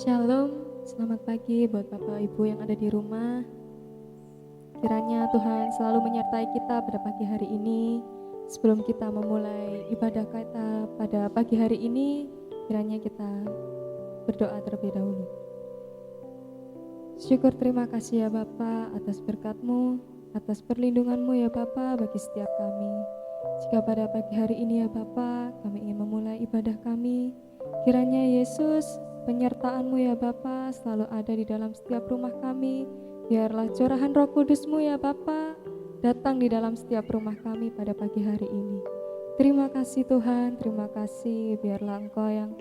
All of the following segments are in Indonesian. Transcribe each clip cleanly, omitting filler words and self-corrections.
Shalom, selamat pagi buat Bapak Ibu yang ada di rumah. Kiranya Tuhan selalu menyertai kita pada pagi hari ini. Sebelum kita memulai ibadah kita pada pagi hari ini, kiranya kita berdoa terlebih dahulu. Syukur terima kasih ya Bapa atas berkat-Mu, atas perlindungan-Mu ya Bapa bagi setiap kami. Jika pada pagi hari ini ya Bapa, kami ingin memulai ibadah kami, kiranya Yesus, penyertaan-Mu ya Bapa selalu ada di dalam setiap rumah kami. Biarlah curahan Roh Kudus-Mu ya Bapa datang di dalam setiap rumah kami pada pagi hari ini. Terima kasih Tuhan, terima kasih. Biarlah Engkau yang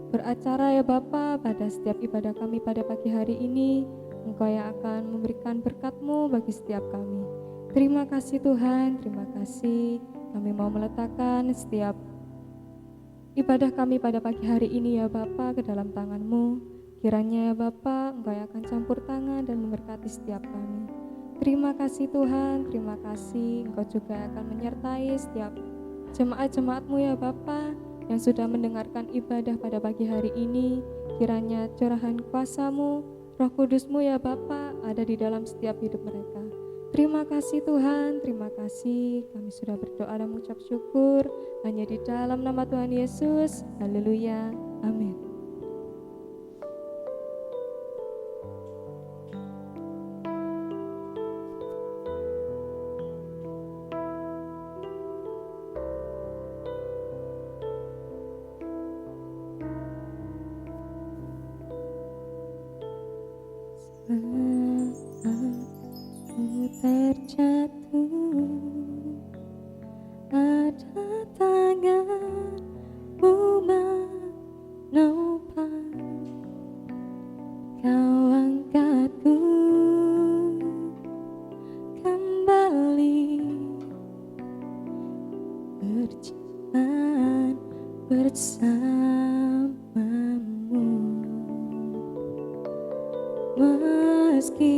beracara ya Bapa pada setiap ibadah kami pada pagi hari ini. Engkau yang akan memberikan berkat-Mu bagi setiap kami. Terima kasih Tuhan, terima kasih. Kami mau meletakkan setiap ibadah kami pada pagi hari ini ya Bapa ke dalam tangan-Mu. Kiranya ya Bapa, Engkau yang akan campur tangan dan memberkati setiap kami. Terima kasih Tuhan, terima kasih. Engkau juga akan menyertai setiap jemaat-jemaat-Mu ya Bapa yang sudah mendengarkan ibadah pada pagi hari ini. Kiranya curahan kuasa-Mu, Roh Kudus-Mu ya Bapa ada di dalam setiap hidup mereka. Terima kasih Tuhan, terima kasih. Kami sudah berdoa dan mengucap syukur hanya di dalam nama Tuhan Yesus. Haleluya, amin. Terjatuh, ada tangan-Mu menopang, Kau angkatku kembali, berjalan bersama-Mu. Meski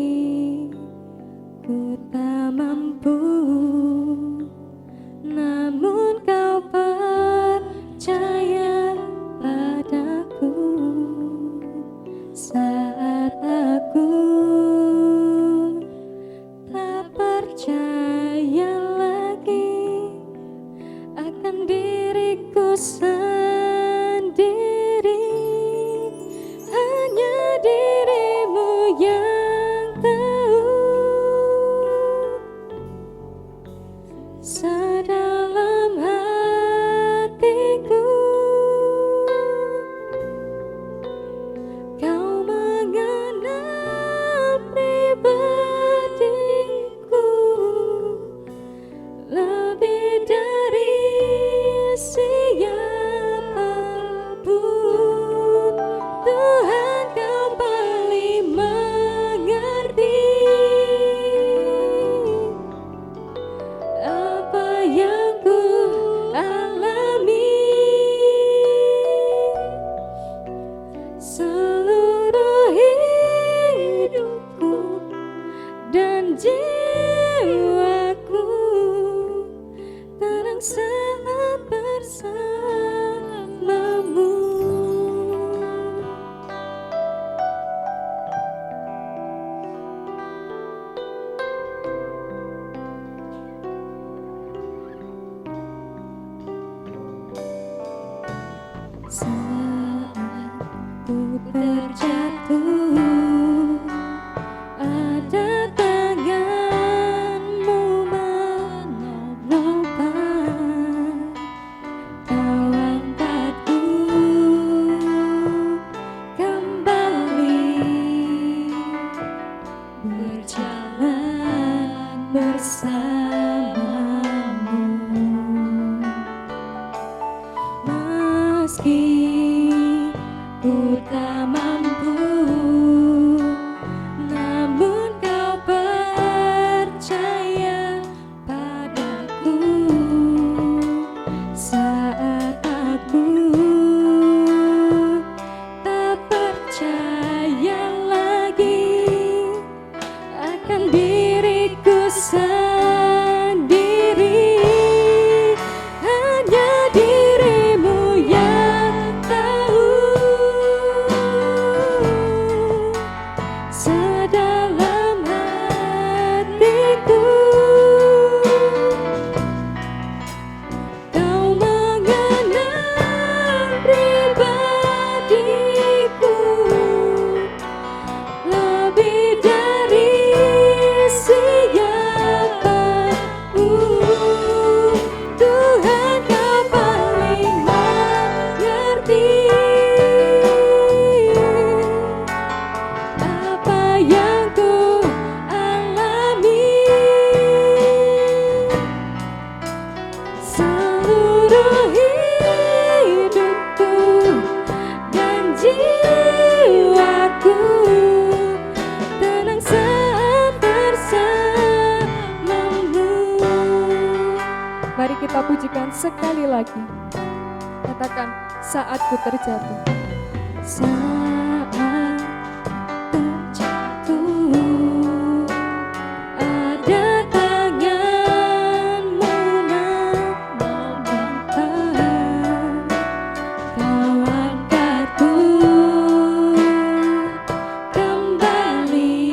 ku tak mampu, namun Kau percaya padaku. Saat aku tak percaya lagi akan diriku sendiri, hanya diri-Mu yang tahu sedalam hatiku. Kau mengenal pribadiku lebih dari siapapun. Tuhan, Kau paling mengerti apa yang ku alami. Seluruh hidupku dan jiwaku tenang saat bersama-Mu. Saat ku terjatuh, ada tangan-Mu menopang, Kau angkatku kembali, berjalan bersama-Mu. Meski ku tak mampu, namun Kau percaya padaku. Saat aku tak percaya lagi akan diriku sendiri, hanya diri-Mu yang Mari kita pujikan sekali lagi. Katakan, saatku terjatuh. Saat terjatuh, ada tangan-Mu yang membentang. Kau angkatku kembali,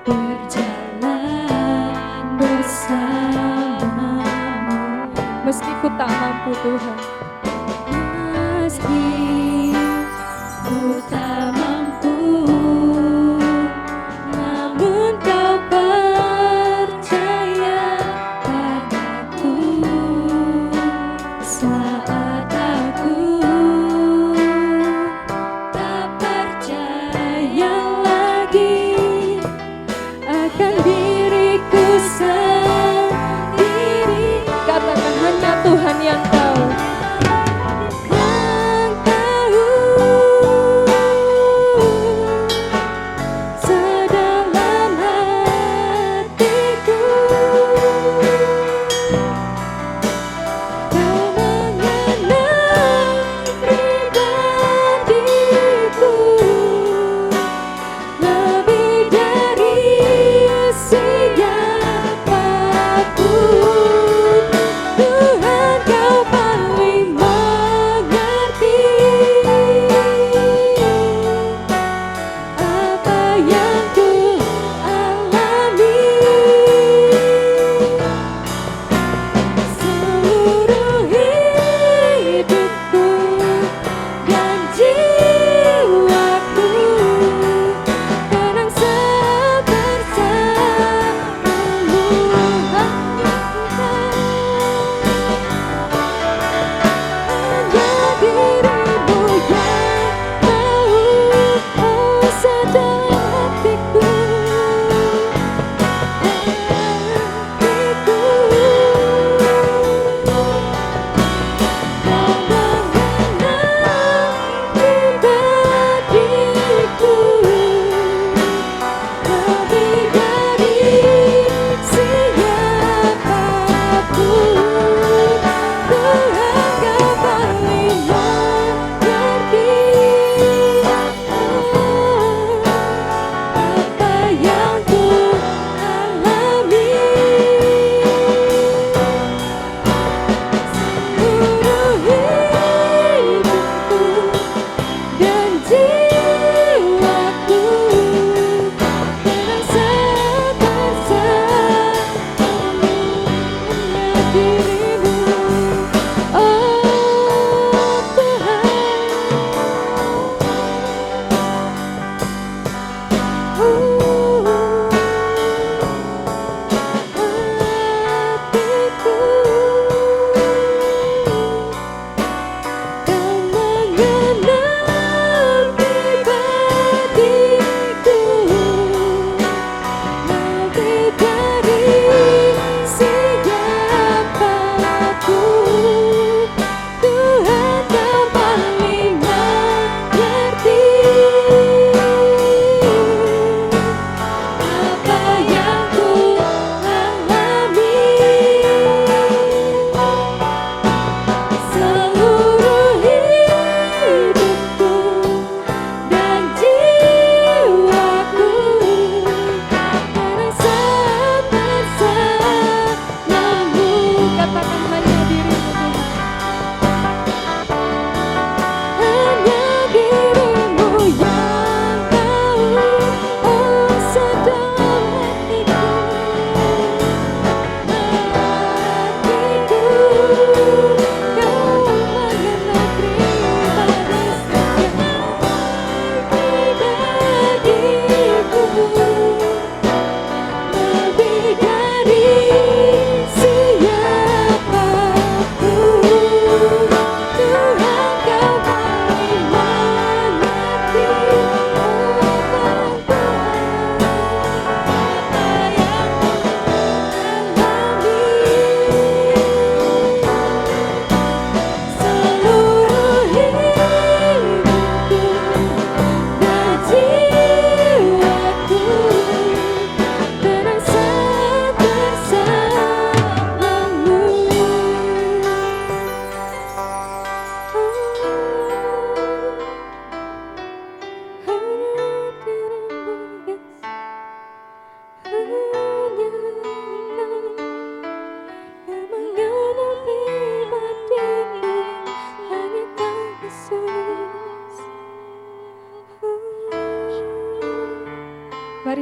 berjalan bersamamu. Meski ku tak mampu Tuhan, meski ku tak mampu, namun Kau percaya padaku. Saat aku tak percaya lagi akan diriku sendiri, katakan hanya Tuhan yang tahu.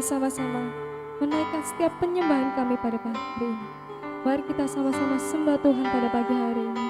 sama-sama menaikkan setiap penyembahan kami pada pagi hari ini. Mari kita sama-sama sembah Tuhan pada pagi hari ini.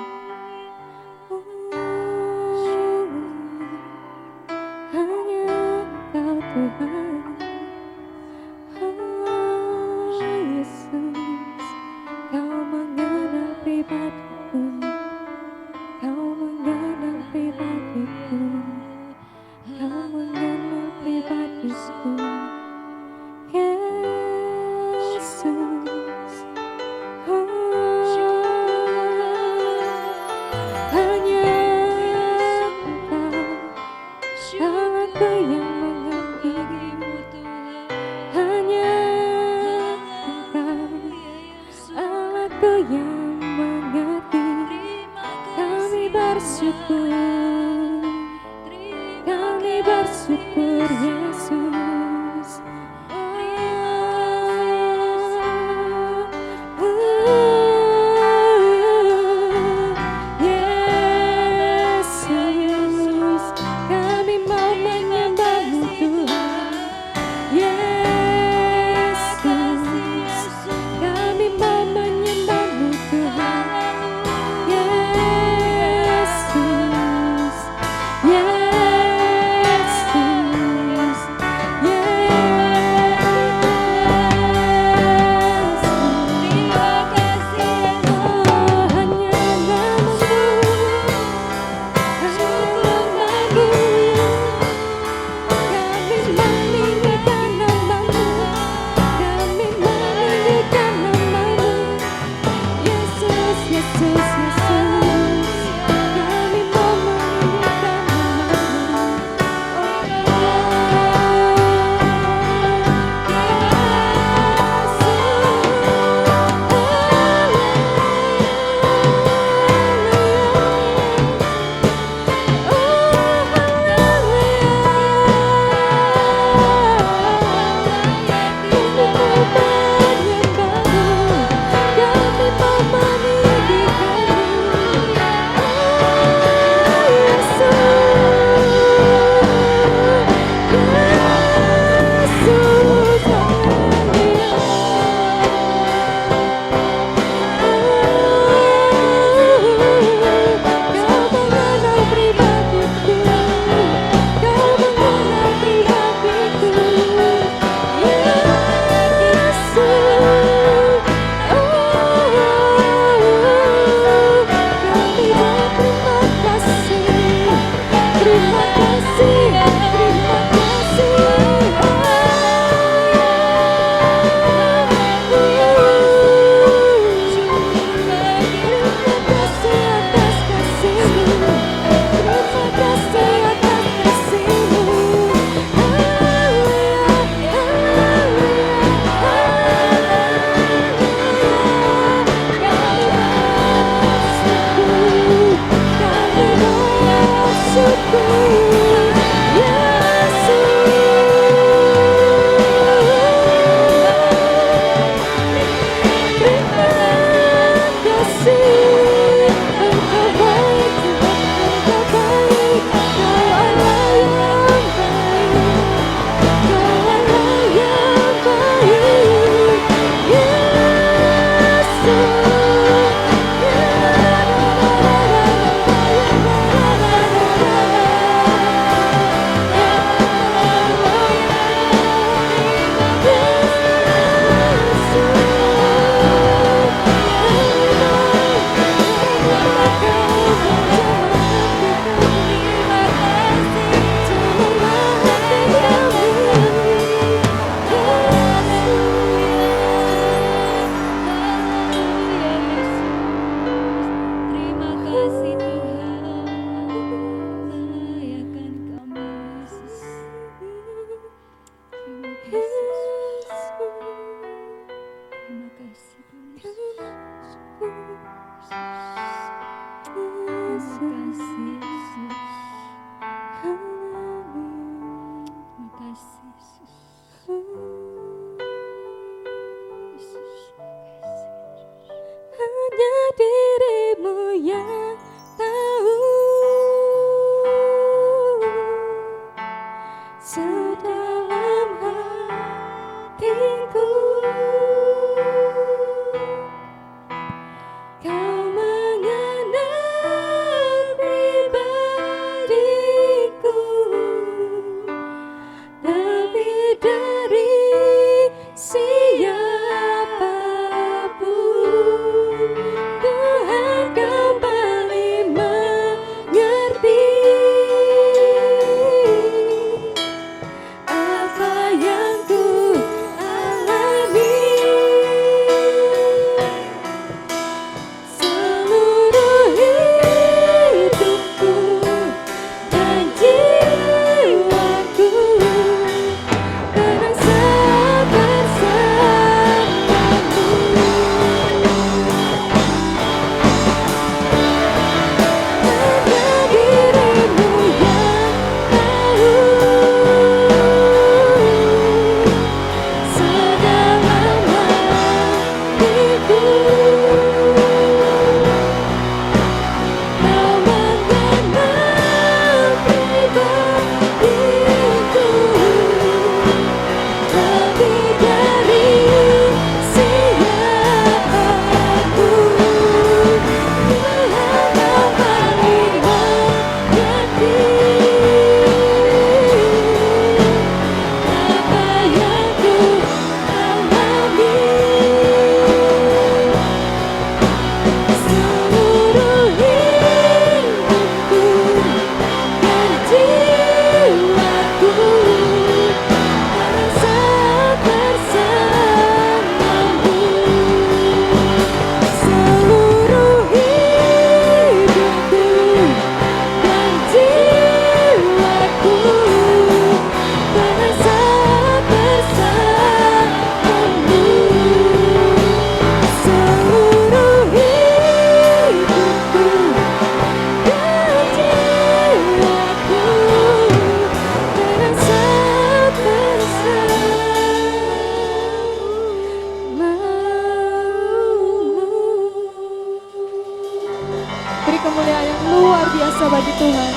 luar biasa bagi Tuhan.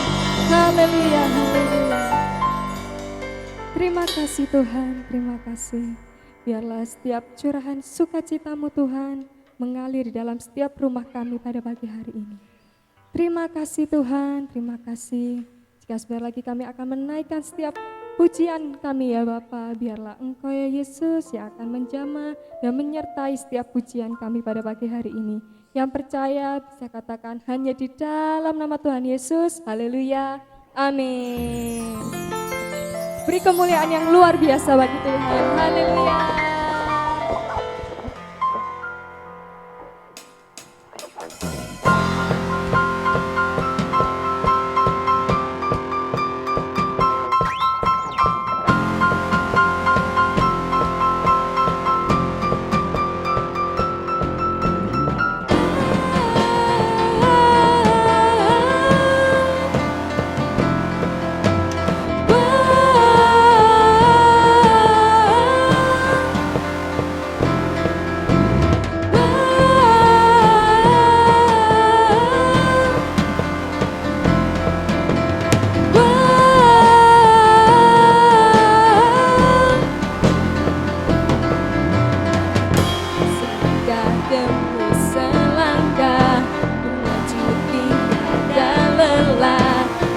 Haleluya, haleluya. Terima kasih Tuhan, terima kasih. Biarlah setiap curahan sukacitamu Tuhan mengalir di dalam setiap rumah kami pada pagi hari ini. Terima kasih Tuhan, terima kasih. Jika sebentar lagi kami akan menaikkan setiap pujian kami ya Bapa, biarlah Engkau ya Yesus yang akan menjamah dan menyertai setiap pujian kami pada pagi hari ini. Yang percaya bisa katakan hanya di dalam nama Tuhan Yesus. Haleluya, amin. Beri kemuliaan yang luar biasa bagi Tuhan. Haleluya.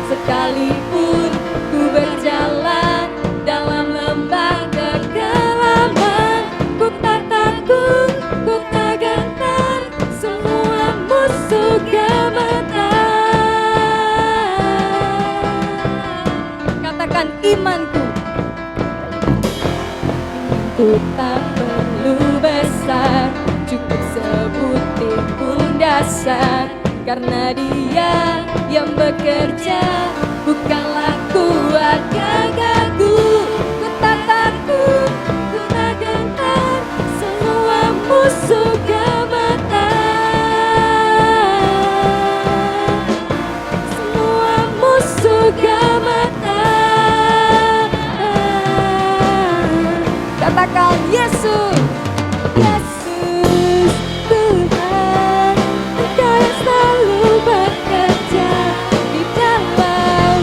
Sekalipun ku berjalan dalam lembah kegelapan, ku tak takut, ku tak gentar, semua musuh gemetar. Katakan imanku, imanku tak perlu besar, cukup sebutir pun dasar. Karena Dia yang bekerja, bukanlah kuat gagahku. Ku tak takut, ku tak gentar, semua musuh gemetar. Semua musuh gemetar. Katakan Yesus, Yesus Tuhan, Engkau yang selalu bekerja di dalam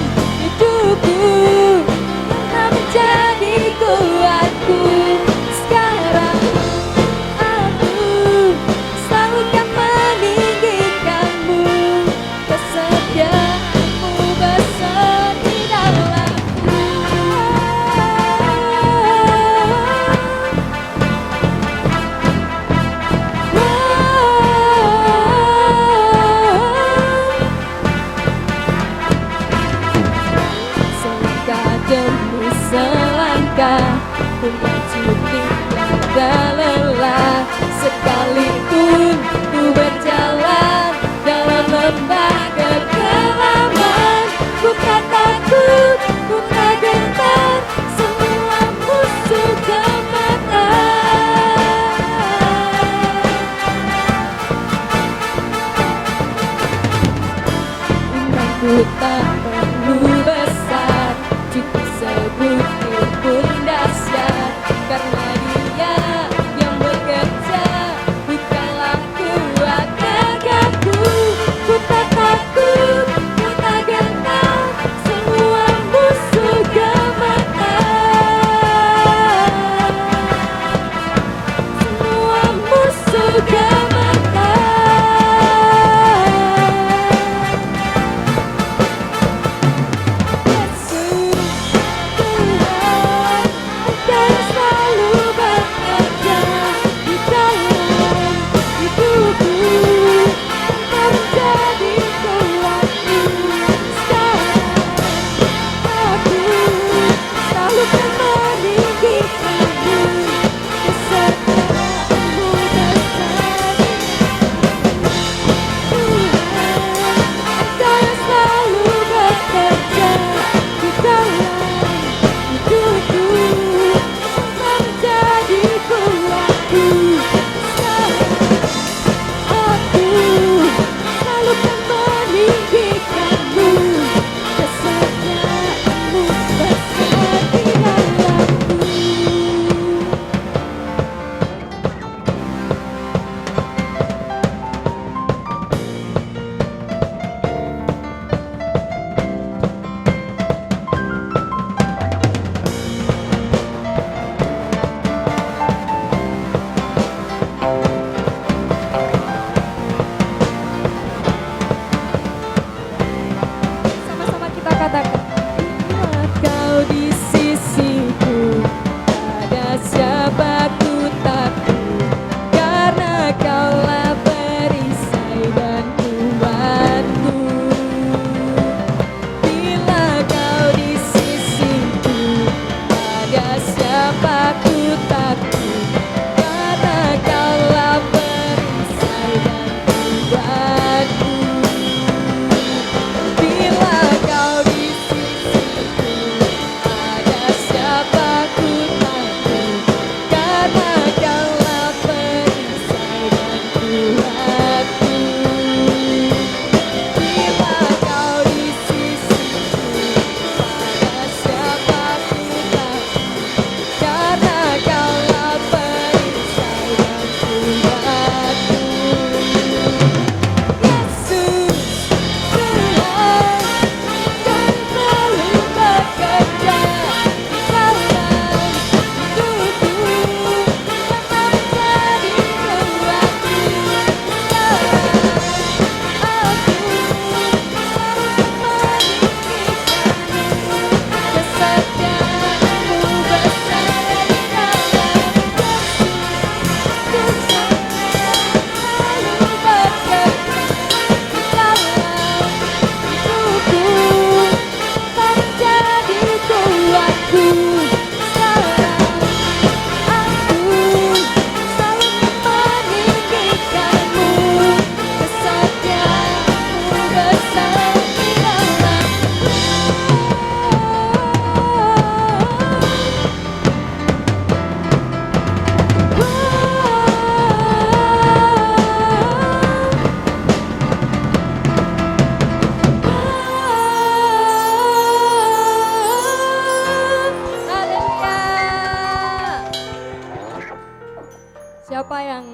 Bapak yang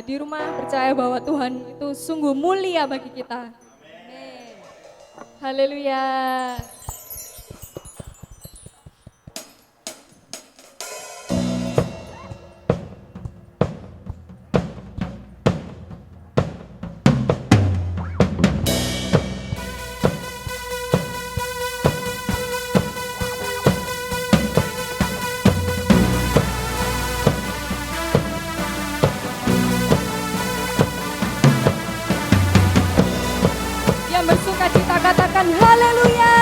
di rumah percaya bahwa Tuhan itu sungguh mulia bagi kita. Amin. Haleluya. Yang bersuka cita katakan haleluya.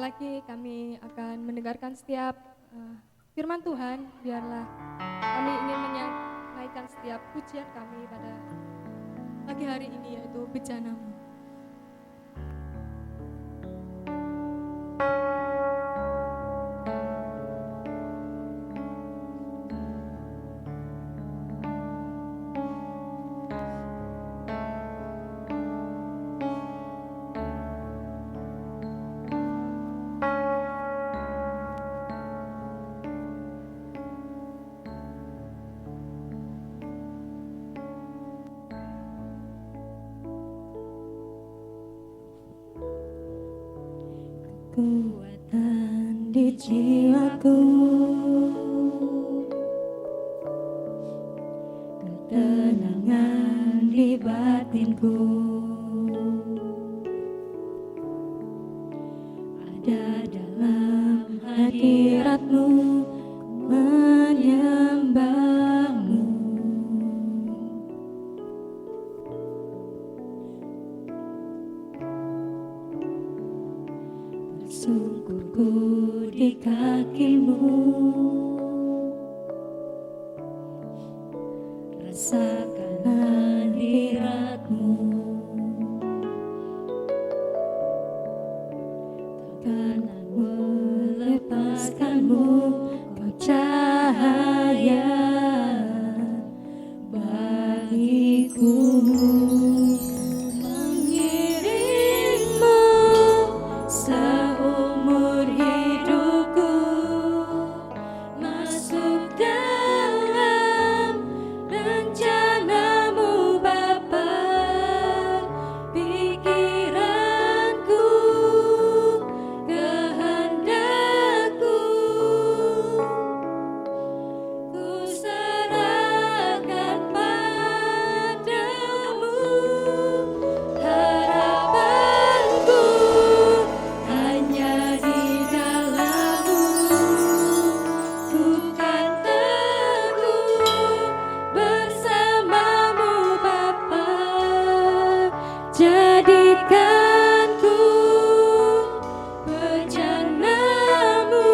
lagi kami akan mendengarkan setiap firman Tuhan. Biarlah kami ingin menaikkan setiap pujian kami pada pagi hari ini, yaitu bejana-Mu. Kekuatan di jiwaku, ketenangan di batinku, ada dalam hadirat-Mu, menyembah-Mu. Sungguhku di kaki-Mu, rasakan hadirat-Mu, takkan melepaskan-Mu, Kau cahaya bagiku. Mengiringmu seumur hidupku, masuk dalam rencana-Mu Bapa. Pikiranku, kehendakku, ku serahkan padamu. Harapanku hanya di dalam-Mu, ku kan teguh bersama-Mu Bapa. Jadikanku bejana-Mu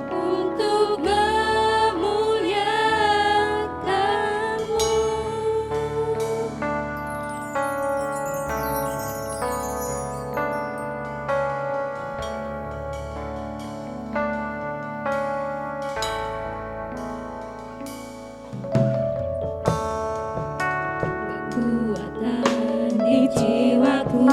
untuk memuliakan-Mu. Kekuatan di jiwaku,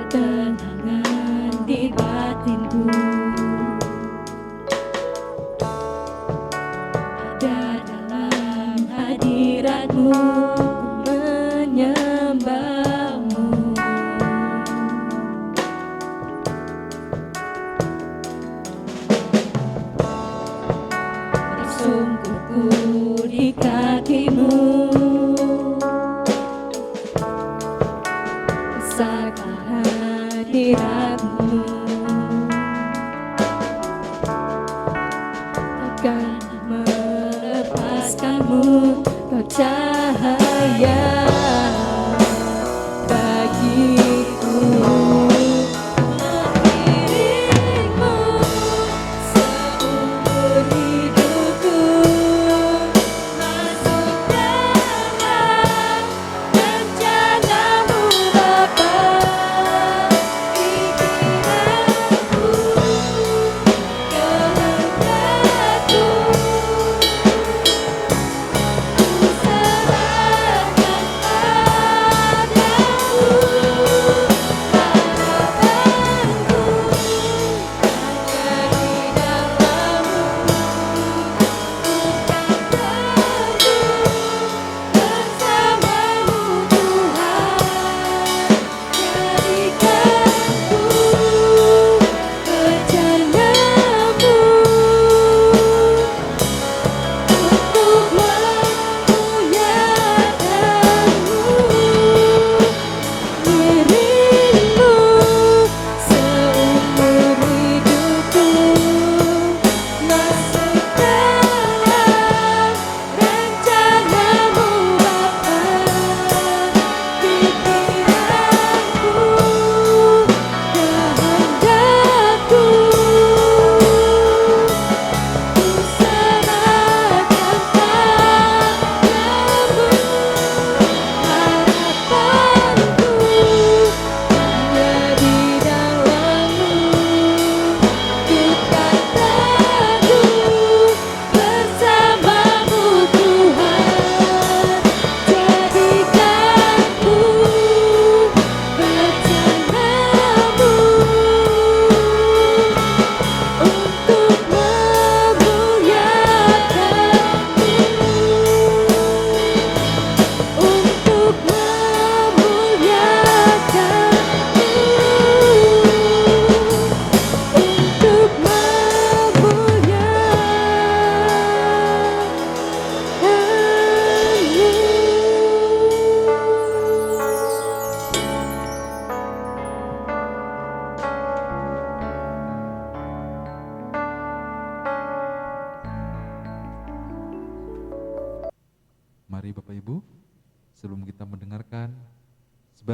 ketenangan di batinku, ada dalam hadirat-Mu, menyembah-Mu. Bersungguhku di kaki-Mu, rasakan hadirat-Mu, takkan melepaskan-Mu, Kau cahaya bagiku. Mengiringmu seumur hidupku, masuk dalam rencana-Mu Bapa. Pikiranku, kehendakku, ku serahkan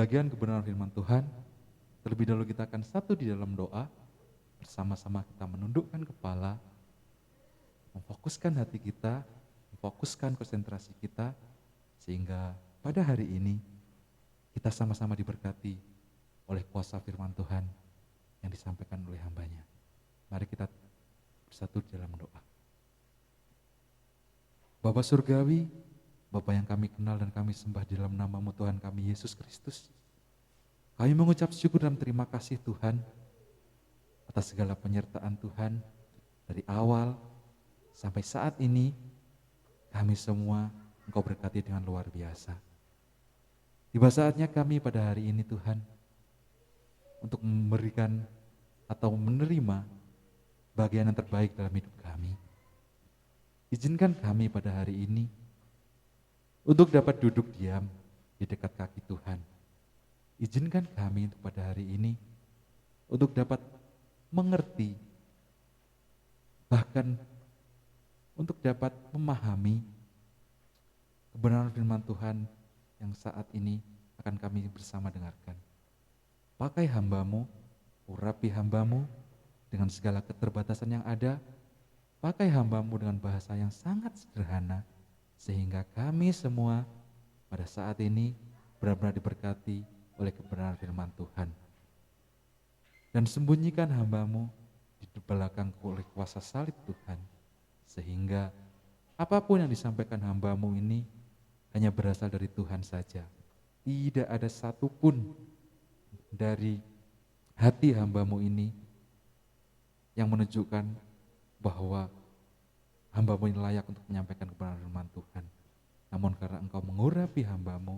pembagian kebenaran firman Tuhan, terlebih dahulu kita akan satu di dalam doa, bersama-sama kita menundukkan kepala, memfokuskan hati kita, memfokuskan konsentrasi kita, sehingga pada hari ini kita sama-sama diberkati oleh kuasa firman Tuhan yang disampaikan oleh hambanya. Mari kita bersatu dalam doa. Bapa Surgawi, Bapa yang kami kenal dan kami sembah di dalam nama-Mu Tuhan kami Yesus Kristus. Kami mengucap syukur dan terima kasih Tuhan atas segala penyertaan Tuhan dari awal sampai saat ini. Kami semua Engkau berkati dengan luar biasa. Tiba saatnya kami pada hari ini Tuhan untuk memberikan atau menerima bagian yang terbaik dalam hidup kami. Izinkan kami pada hari ini untuk dapat duduk diam di dekat kaki Tuhan. Izinkan kami untuk pada hari ini untuk dapat mengerti, bahkan untuk dapat memahami kebenaran firman Tuhan yang saat ini akan kami bersama dengarkan. Pakai hamba-Mu, urapi hamba-Mu dengan segala keterbatasan yang ada. Pakai hamba-Mu dengan bahasa yang sangat sederhana, sehingga kami semua pada saat ini benar-benar diberkati oleh kebenaran firman Tuhan. Dan sembunyikan hamba-Mu di belakang oleh kuasa salib Tuhan, sehingga apapun yang disampaikan hamba-Mu ini hanya berasal dari Tuhan saja. Tidak ada satupun dari hati hamba-Mu ini yang menunjukkan bahwa hamba-Mu ini layak untuk menyampaikan kebenaran firman Tuhan. Namun karena Engkau mengurapi hamba-Mu,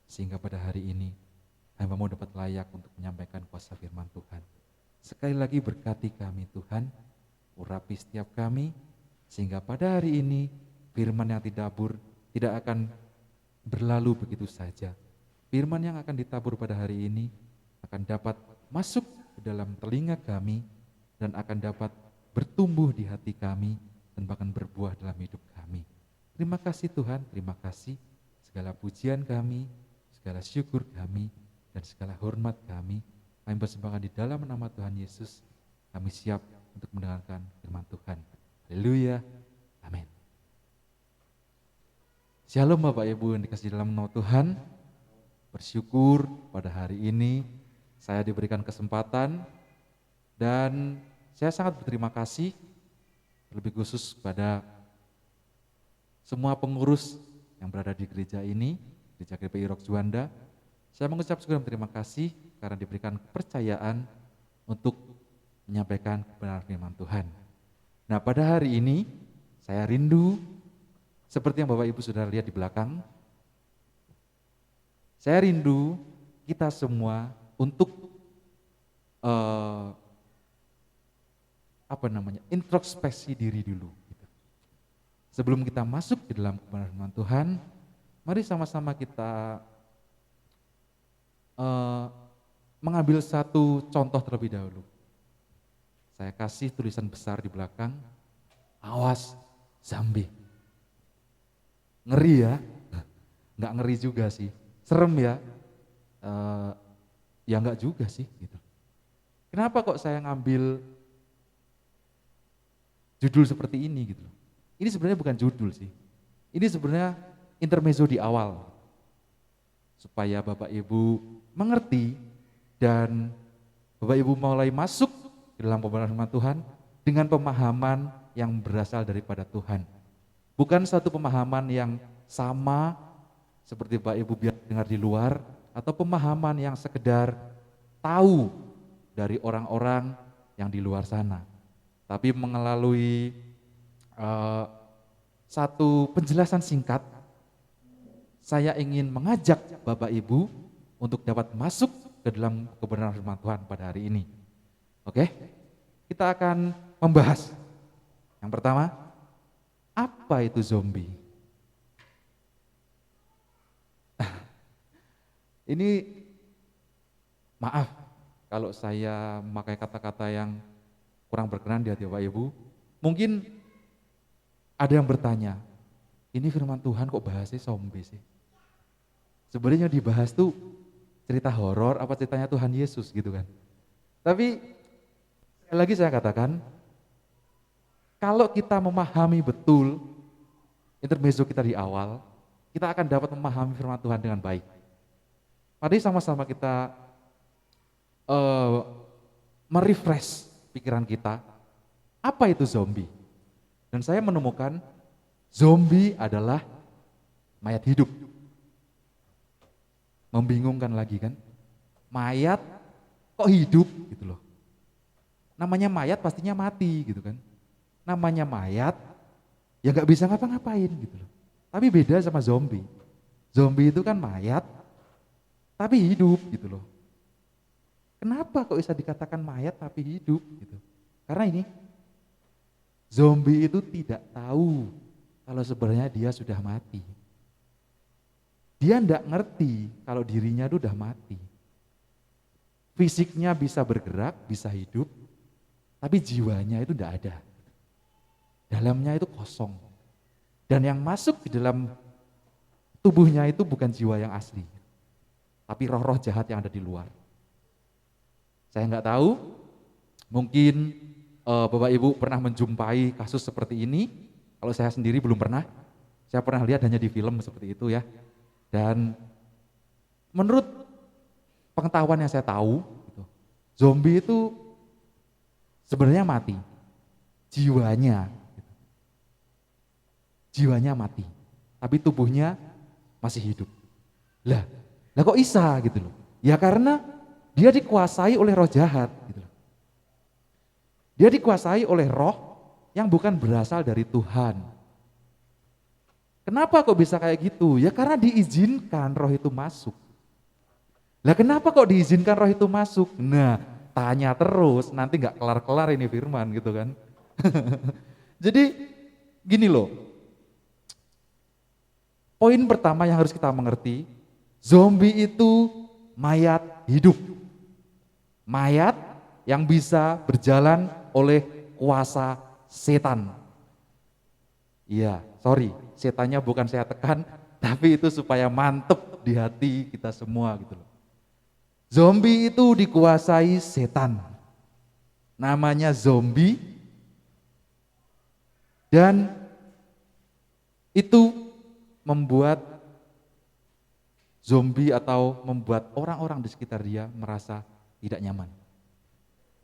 sehingga pada hari ini hamba-Mu dapat layak untuk menyampaikan kuasa firman Tuhan. Sekali lagi berkati kami Tuhan, urapi setiap kami, sehingga pada hari ini firman yang ditabur tidak akan berlalu begitu saja. Firman yang akan ditabur pada hari ini akan dapat masuk ke dalam telinga kami dan akan dapat bertumbuh di hati kami dan bahkan berbuah dalam hidup kami. Terima kasih Tuhan, terima kasih. Segala pujian kami, segala syukur kami, dan segala hormat kami persembahkan di dalam nama Tuhan Yesus. Kami siap untuk mendengarkan firman Tuhan. Haleluya, amin. Shalom Bapak Ibu yang dikasihi dalam nama Tuhan. Bersyukur pada hari ini saya diberikan kesempatan dan saya sangat berterima kasih lebih khusus pada semua pengurus yang berada di gereja ini, Gereja GPI Rock Juanda. Saya mengucap syukur dan terima kasih karena diberikan kepercayaan untuk menyampaikan kebenaran firman Tuhan. Nah, pada hari ini saya rindu seperti yang Bapak Ibu sudah lihat di belakang. Saya rindu kita semua untuk introspeksi diri dulu. Sebelum kita masuk ke dalam kebenaran firman Tuhan, mari sama-sama kita mengambil satu contoh terlebih dahulu. Saya kasih tulisan besar di belakang, awas zombie. Ngeri ya? Nggak ngeri juga sih, serem ya? Ya nggak juga sih. Gitu. Kenapa kok saya ngambil judul seperti ini gitu? Ini sebenarnya bukan judul sih. Ini sebenarnya intermezzo di awal. Supaya Bapak Ibu mengerti dan Bapak Ibu mulai masuk ke dalam pembenaran firman Tuhan dengan pemahaman yang berasal daripada Tuhan. Bukan satu pemahaman yang sama seperti Bapak Ibu biasa dengar di luar atau pemahaman yang sekedar tahu dari orang-orang yang di luar sana. Tapi melalui satu penjelasan singkat, saya ingin mengajak Bapak Ibu untuk dapat masuk ke dalam kebenaran firman Tuhan pada hari ini. Oke? Kita akan membahas. Yang pertama, apa itu zombie? Ini maaf kalau saya memakai kata-kata yang kurang berkenan di hati Bapak Ibu. Mungkin ada yang bertanya, ini firman Tuhan kok bahasnya zombie sih? Sebenarnya yang dibahas tuh cerita horor apa ceritanya Tuhan Yesus gitu kan. Tapi sekali lagi saya katakan, kalau kita memahami betul intermezzo kita di awal, kita akan dapat memahami firman Tuhan dengan baik. Mari sama-sama kita merefresh pikiran kita, apa itu zombie? Dan saya menemukan zombie adalah mayat hidup. Membingungkan lagi kan? Mayat kok hidup gitu loh. Namanya mayat pastinya mati gitu kan. Namanya mayat ya nggak bisa ngapa-ngapain gitu loh. Tapi beda sama zombie. Zombie itu kan mayat tapi hidup gitu loh. Kenapa kok bisa dikatakan mayat tapi hidup gitu? Karena ini, zombie itu tidak tahu kalau sebenarnya dia sudah mati. Dia tidak ngerti kalau dirinya itu udah mati. Fisiknya bisa bergerak, bisa hidup, tapi jiwanya itu tidak ada. Dalamnya itu kosong. Dan yang masuk di dalam tubuhnya itu bukan jiwa yang asli, tapi roh-roh jahat yang ada di luar. Saya nggak tahu, mungkin Bapak Ibu pernah menjumpai kasus seperti ini. Kalau saya sendiri belum pernah. Saya pernah lihat hanya di film seperti itu ya. Dan menurut pengetahuan yang saya tahu, gitu, zombie itu sebenarnya mati, jiwanya mati, tapi tubuhnya masih hidup. Lah kok bisa gitu loh? Ya karena dia dikuasai oleh roh jahat gitu loh. Dia dikuasai oleh roh yang bukan berasal dari Tuhan. Kenapa kok bisa kayak gitu? Ya karena diizinkan roh itu masuk. Lah kenapa kok diizinkan roh itu masuk? Nah, tanya terus, nanti nggak kelar-kelar ini firman gitu kan. Jadi gini loh, poin pertama yang harus kita mengerti, zombie itu mayat hidup. Mayat yang bisa berjalan oleh kuasa setan. Iya, sorry, setannya bukan saya tekan, tapi itu supaya mantep di hati kita semua gitu loh. Zombie itu dikuasai setan. Namanya zombie. Dan itu membuat zombie atau membuat orang-orang di sekitar dia merasa tidak nyaman.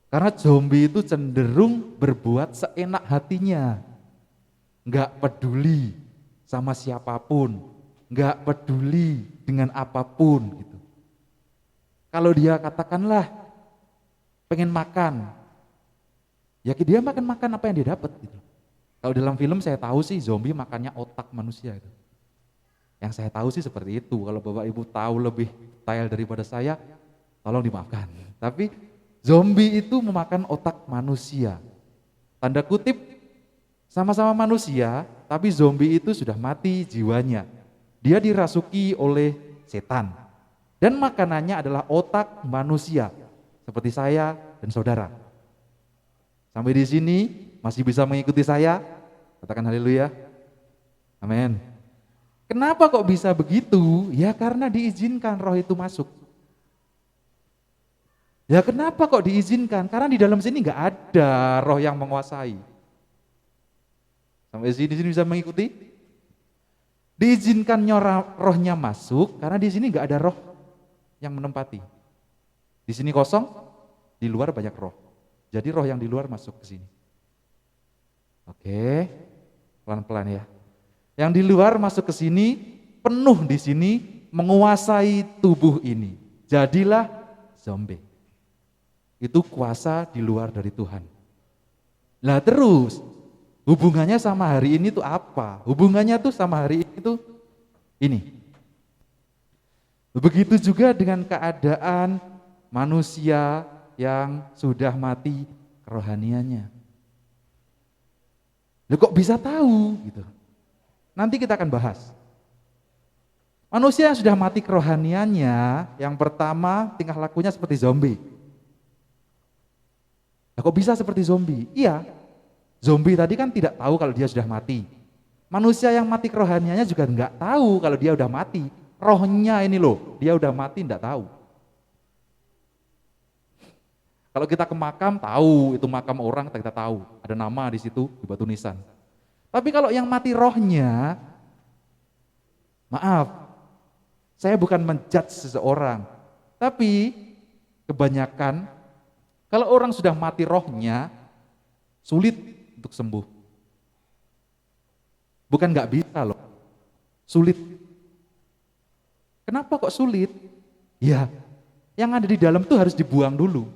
Karena zombie itu cenderung berbuat seenak hatinya. Enggak peduli sama siapapun, enggak peduli dengan apapun gitu. Kalau dia katakanlah pengen makan, ya dia makan apa yang dia dapat gitu. Kalau dalam film saya tahu sih zombie makannya otak manusia itu. Yang saya tahu sih seperti itu. Kalau Bapak Ibu tahu lebih detail daripada saya, tolong dimaafkan. Tapi zombie itu memakan otak manusia. Tanda kutip sama-sama manusia, tapi zombie itu sudah mati jiwanya. Dia dirasuki oleh setan. Dan makanannya adalah otak manusia, seperti saya dan saudara. Sampai di sini masih bisa mengikuti saya? Katakan haleluya. Amin. Kenapa kok bisa begitu? Ya karena diizinkan roh itu masuk. Ya kenapa kok diizinkan? Karena di dalam sini nggak ada roh yang menguasai. Sampai sini bisa mengikuti? Diizinkannya rohnya masuk karena di sini nggak ada roh yang menempati. Di sini kosong, di luar banyak roh. Jadi roh yang di luar masuk ke sini. Oke, pelan-pelan ya. Yang di luar masuk ke sini, penuh di sini, menguasai tubuh ini. Jadilah zombie. Itu kuasa di luar dari Tuhan. Lah terus, hubungannya sama hari ini tuh apa? Hubungannya tuh sama hari ini tuh ini. Begitu juga dengan keadaan manusia yang sudah mati kerohaniannya. Loh kok bisa tahu gitu? Nanti kita akan bahas. Manusia yang sudah mati kerohaniannya, yang pertama tingkah lakunya seperti zombie. Nah, kok bisa seperti zombie? Iya, zombie tadi kan tidak tahu kalau dia sudah mati. Manusia yang mati kerohaniannya juga nggak tahu kalau dia udah mati. Rohnya ini loh, dia udah mati nggak tahu. Kalau kita ke makam, tahu itu makam orang, kita tahu ada nama di situ di batu nisan. Tapi kalau yang mati rohnya, maaf, saya bukan menjudge seseorang, tapi kebanyakan kalau orang sudah mati rohnya, sulit untuk sembuh. Bukan nggak bisa loh, sulit. Kenapa kok sulit? Ya, yang ada di dalam itu harus dibuang dulu.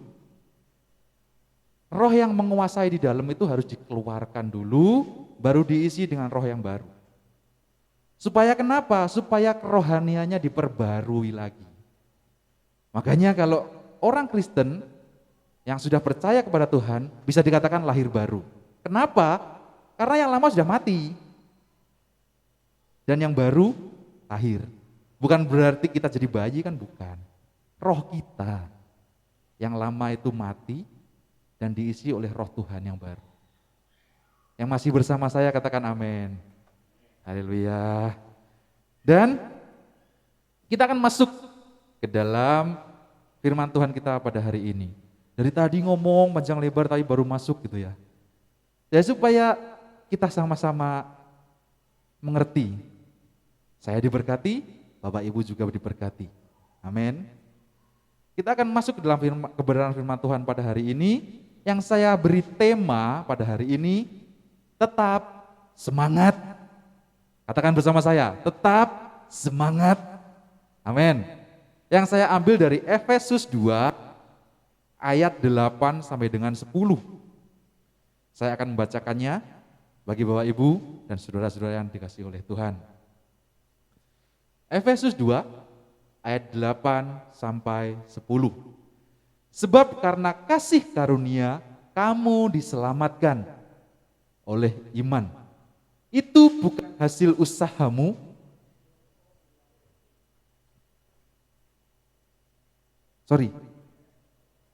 Roh yang menguasai di dalam itu harus dikeluarkan dulu, baru diisi dengan roh yang baru. Supaya kenapa? Supaya kerohaniannya diperbarui lagi. Makanya kalau orang Kristen yang sudah percaya kepada Tuhan bisa dikatakan lahir baru. Kenapa? Karena yang lama sudah mati. Dan yang baru lahir. Bukan berarti kita jadi bayi kan, bukan. Roh kita yang lama itu mati dan diisi oleh roh Tuhan yang baru. Yang masih bersama saya katakan amin. Haleluya. Dan kita akan masuk ke dalam firman Tuhan kita pada hari ini. Dari tadi ngomong panjang lebar tapi baru masuk gitu ya. Ya supaya kita sama-sama mengerti. Saya diberkati, Bapak Ibu juga diberkati. Amin. Kita akan masuk ke dalam kebenaran firman Tuhan pada hari ini. Yang saya beri tema pada hari ini, tetap semangat. Katakan bersama saya, tetap semangat. Amin. Yang saya ambil dari Efesus 2 ayat 8 sampai dengan 10. Saya akan membacakannya bagi Bapak Ibu dan saudara-saudara yang dikasihi oleh Tuhan. Efesus 2 ayat 8 sampai 10. Sebab karena kasih karunia kamu diselamatkan oleh iman. Itu bukan hasil usahamu,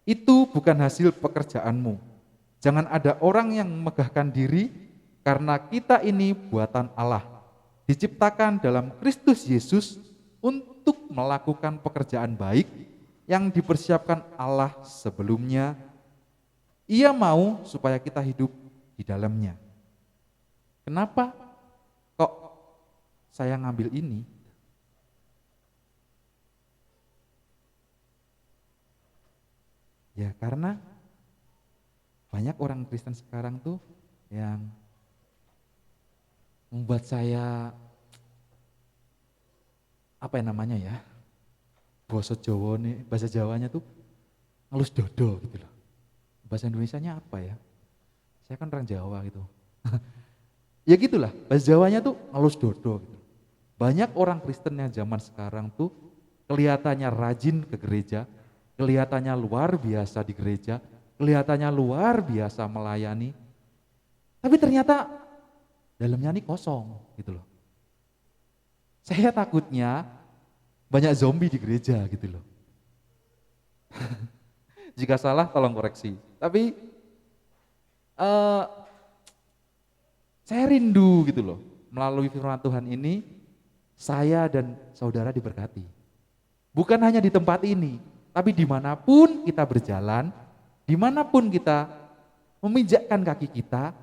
itu bukan hasil pekerjaanmu. Jangan ada orang yang memegahkan diri, karena kita ini buatan Allah, diciptakan dalam Kristus Yesus untuk melakukan pekerjaan baik yang dipersiapkan Allah sebelumnya. Ia mau supaya kita hidup di dalamnya. Kenapa kok saya ngambil ini? Ya karena banyak orang Kristen sekarang tuh yang membuat saya apa yang namanya ya, bahasa Jawa nih, bahasa Jawanya tuh ngelus dodo gitu loh. Bahasa Indonesianya apa ya? Saya kan orang Jawa gitu. Ya gitulah, bahasa Jawanya tuh ngelus dodo gitu. Banyak orang Kristen yang zaman sekarang tuh kelihatannya rajin ke gereja, kelihatannya luar biasa di gereja, kelihatannya luar biasa melayani, tapi ternyata dalamnya ini kosong gitu loh. Saya takutnya banyak zombie di gereja gitu loh. Jika salah tolong koreksi. Tapi saya rindu gitu loh, melalui firman Tuhan ini saya dan saudara diberkati. Bukan hanya di tempat ini, tapi dimanapun kita berjalan, dimanapun kita meminjakkan kaki kita,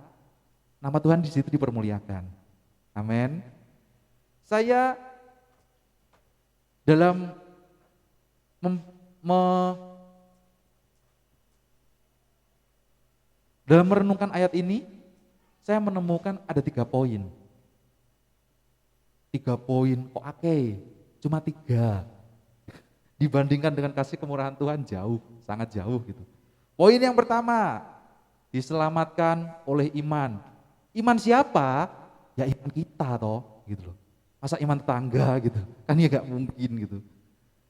nama Tuhan di situ dipermuliakan. Amin. Saya dalam dalam merenungkan ayat ini, saya menemukan ada 3 poin. 3 poin, kok akeh? Cuma 3. Dibandingkan dengan kasih kemurahan Tuhan jauh, sangat jauh gitu. Poin yang pertama, diselamatkan oleh iman. Iman siapa? Ya iman kita toh, gitu loh. Masa iman tetangga gitu, kan ya gak mungkin gitu.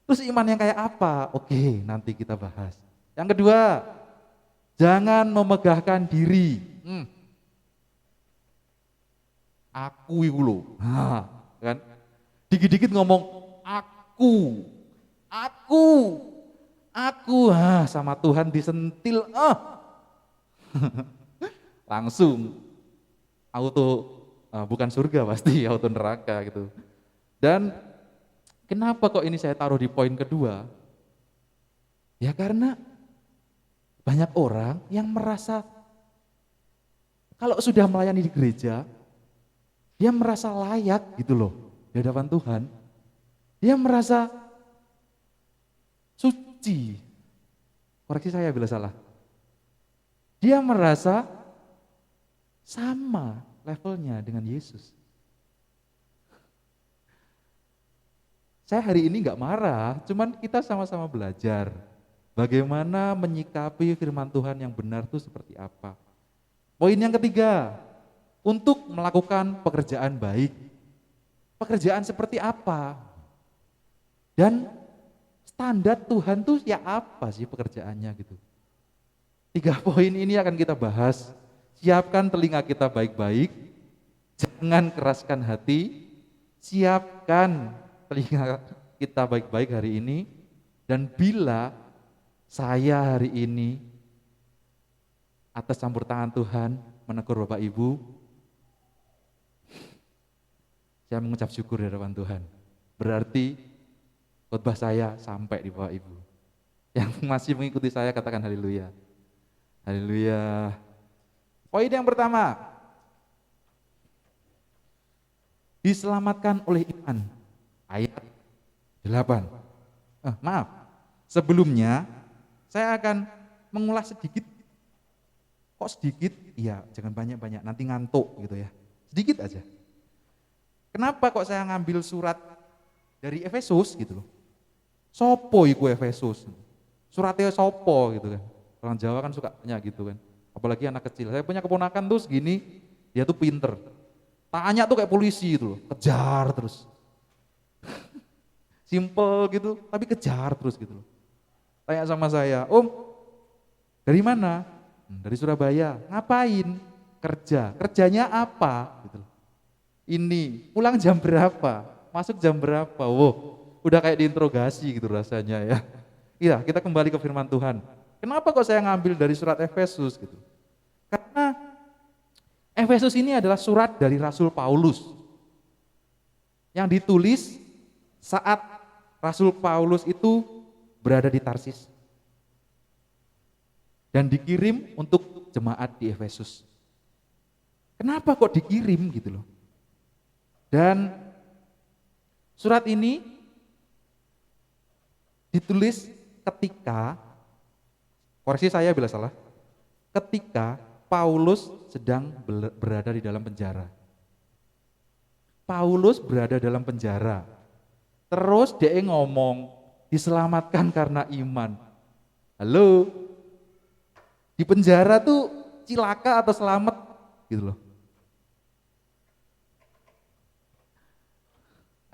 Terus iman yang kayak apa? Oke, nanti kita bahas. Yang kedua, jangan memegahkan diri. Aku itu loh, kan? Dikit-dikit ngomong aku, sama Tuhan disentil, langsung auto, bukan surga pasti, auto neraka gitu. Dan kenapa kok ini saya taruh di poin kedua? Ya karena banyak orang yang merasa kalau sudah melayani di gereja, dia merasa layak gitu loh di hadapan Tuhan. Dia merasa suci. Koreksi saya bila salah. Dia merasa sama levelnya dengan Yesus. Saya hari ini nggak marah, cuman kita sama-sama belajar bagaimana menyikapi firman Tuhan yang benar itu seperti apa. Poin yang ketiga, untuk melakukan pekerjaan baik. Pekerjaan seperti apa? Dan standar Tuhan tuh ya apa sih pekerjaannya gitu. 3 poin ini akan kita bahas. Siapkan telinga kita baik-baik, jangan keraskan hati, siapkan telinga kita baik-baik hari ini, dan bila saya hari ini atas campur tangan Tuhan menegur Bapak Ibu, saya mengucap syukur di hadapan Tuhan. Berarti khotbah saya sampai di Bapak Ibu. Yang masih mengikuti saya katakan haleluya. Haleluya. Poin yang pertama, diselamatkan oleh iman. Ayat 8. Maaf, sebelumnya saya akan mengulas sedikit. Kok sedikit? Iya, jangan banyak-banyak, nanti ngantuk gitu ya. Sedikit aja. Kenapa kok saya ngambil surat dari Efesus gitu loh. Sopo iku Efesus. Suratnya sopo gitu kan. Orang Jawa kan suka tanya gitu kan. Apalagi anak kecil. Saya punya keponakan tuh segini, dia tuh pinter. Tanya tuh kayak polisi gitu loh, kejar terus. Simple gitu, tapi kejar terus gitu loh. Tanya sama saya, "Om, dari mana?" "Dari Surabaya." "Ngapain?" "Kerja." "Kerjanya apa?" Gitu loh. "Ini, pulang jam berapa? Masuk jam berapa?" Wow, udah kayak diinterogasi gitu rasanya ya. Iya, kita kembali ke firman Tuhan. Kenapa kok saya ngambil dari surat Efesus gitu? Karena Efesus ini adalah surat dari Rasul Paulus yang ditulis saat Rasul Paulus itu berada di Tarsis dan dikirim untuk jemaat di Efesus. Kenapa kok dikirim gitu loh? Dan surat ini ditulis ketika, koreksi saya bila salah, ketika Paulus sedang berada di dalam penjara. Paulus berada dalam penjara. Terus dia ngomong, diselamatkan karena iman. Halo? Di penjara tuh cilaka atau selamat gitu loh.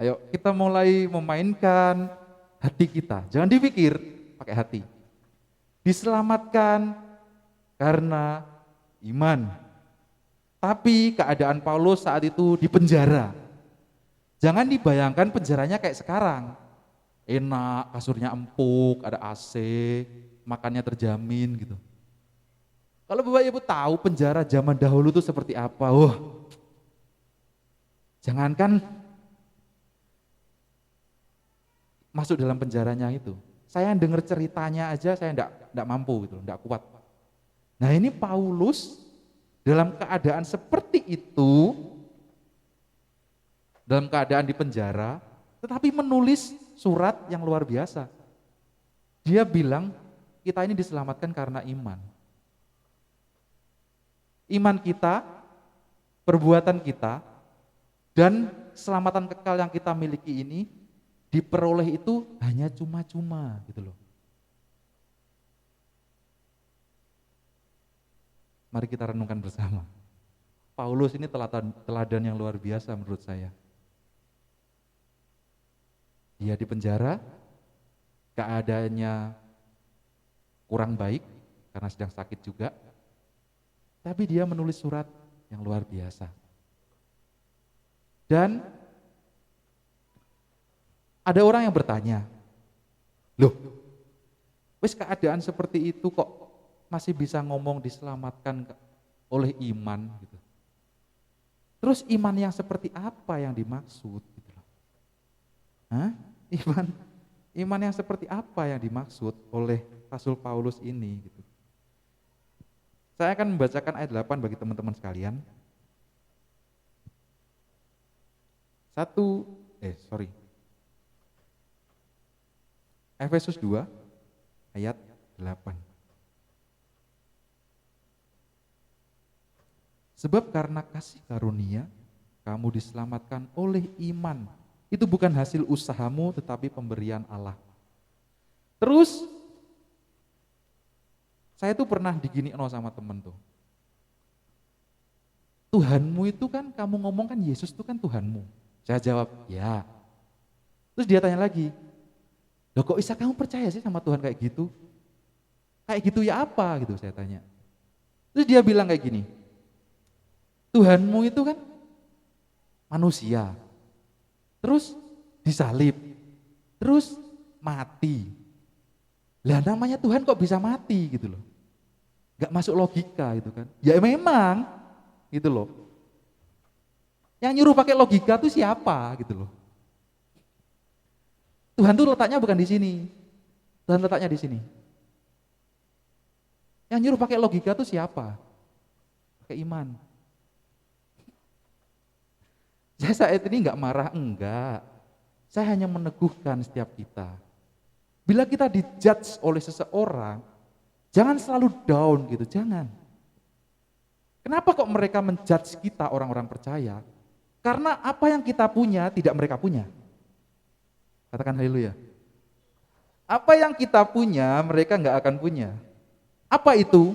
Ayo kita mulai memainkan hati kita. Jangan dipikir, pakai hati. Diselamatkan karena iman. Tapi keadaan Paulus saat itu di penjara. Jangan dibayangkan penjaranya kayak sekarang. Enak, kasurnya empuk, ada AC, makannya terjamin gitu. Kalau Bapak Ibu tahu penjara zaman dahulu itu seperti apa, jangankan masuk dalam penjaranya itu. Saya dengar ceritanya aja saya enggak mampu gitu, enggak kuat. Nah, ini Paulus dalam keadaan seperti itu, dalam keadaan di penjara, tetapi menulis surat yang luar biasa. Dia bilang, kita ini diselamatkan karena iman. Iman kita, perbuatan kita, dan keselamatan kekal yang kita miliki ini diperoleh itu hanya cuma-cuma gitu loh. Mari kita renungkan bersama. Paulus ini teladan yang luar biasa menurut saya. Dia di penjara, keadaannya kurang baik karena sedang sakit juga, tapi dia menulis surat yang luar biasa. Dan ada orang yang bertanya, loh, wis keadaan seperti itu kok masih bisa ngomong diselamatkan oleh iman gitu. Terus iman yang seperti apa yang dimaksud gitu loh. Hah? Iman yang seperti apa yang dimaksud oleh Rasul Paulus ini gitu. Saya akan membacakan ayat 8 bagi teman-teman sekalian. Efesus 2 ayat 8. Sebab karena kasih karunia kamu diselamatkan oleh iman. Itu bukan hasil usahamu tetapi pemberian Allah. Terus saya tuh pernah diginiin sama temen tuh. Tuhanmu itu kan kamu ngomong kan Yesus itu kan Tuhanmu. Saya jawab, ya. Terus dia tanya lagi, loh kok bisa kamu percaya sih sama Tuhan kayak gitu? Kayak gitu ya apa gitu saya tanya. Terus dia bilang kayak gini, Tuhanmu itu kan manusia, terus disalib, terus mati. Lah namanya Tuhan kok bisa mati gitu loh. Gak masuk logika gitu kan. Ya memang gitu loh. Yang nyuruh pakai logika tuh siapa gitu loh. Tuhan tuh letaknya bukan di sini. Tuhan letaknya di sini. Yang nyuruh pakai logika tuh siapa? Pakai iman. Saya saat ini enggak marah, enggak. Saya hanya meneguhkan setiap kita. Bila kita dijudge oleh seseorang, jangan selalu down gitu, jangan. Kenapa kok mereka menjudge kita orang-orang percaya? Karena apa yang kita punya tidak mereka punya. Katakan haleluya. Apa yang kita punya mereka enggak akan punya. Apa itu?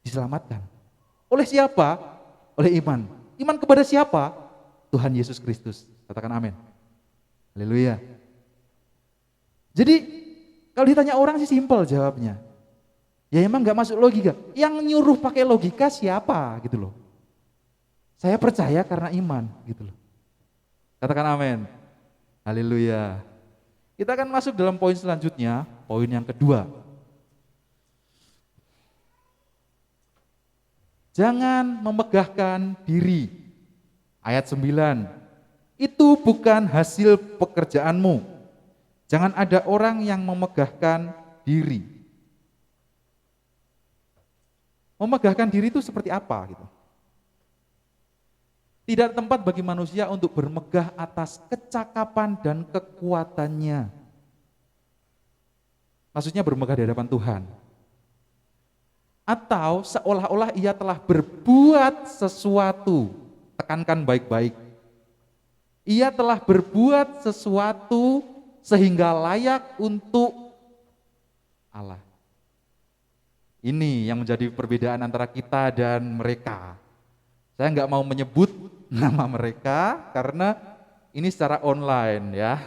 Diselamatkan. Oleh siapa? Oleh iman. Iman kepada siapa? Tuhan Yesus Kristus. Katakan amin. Haleluya. Jadi kalau ditanya orang sih simpel jawabnya. Ya emang gak masuk logika. Yang nyuruh pakai logika siapa gitu loh. Saya percaya karena iman gitu loh. Katakan amin. Haleluya. Kita akan masuk dalam poin selanjutnya, poin yang kedua. Jangan memegahkan diri. Ayat 9. Itu bukan hasil pekerjaanmu. Jangan ada orang yang memegahkan diri. Memegahkan diri itu seperti apa gitu? Tidak tempat bagi manusia untuk bermegah atas kecakapan dan kekuatannya. Maksudnya bermegah di hadapan Tuhan. Atau seolah-olah ia telah berbuat sesuatu. Tekankan baik-baik. Ia telah berbuat sesuatu sehingga layak untuk Allah. Ini yang menjadi perbedaan antara kita dan mereka. Saya nggak mau menyebut nama mereka karena ini secara online ya.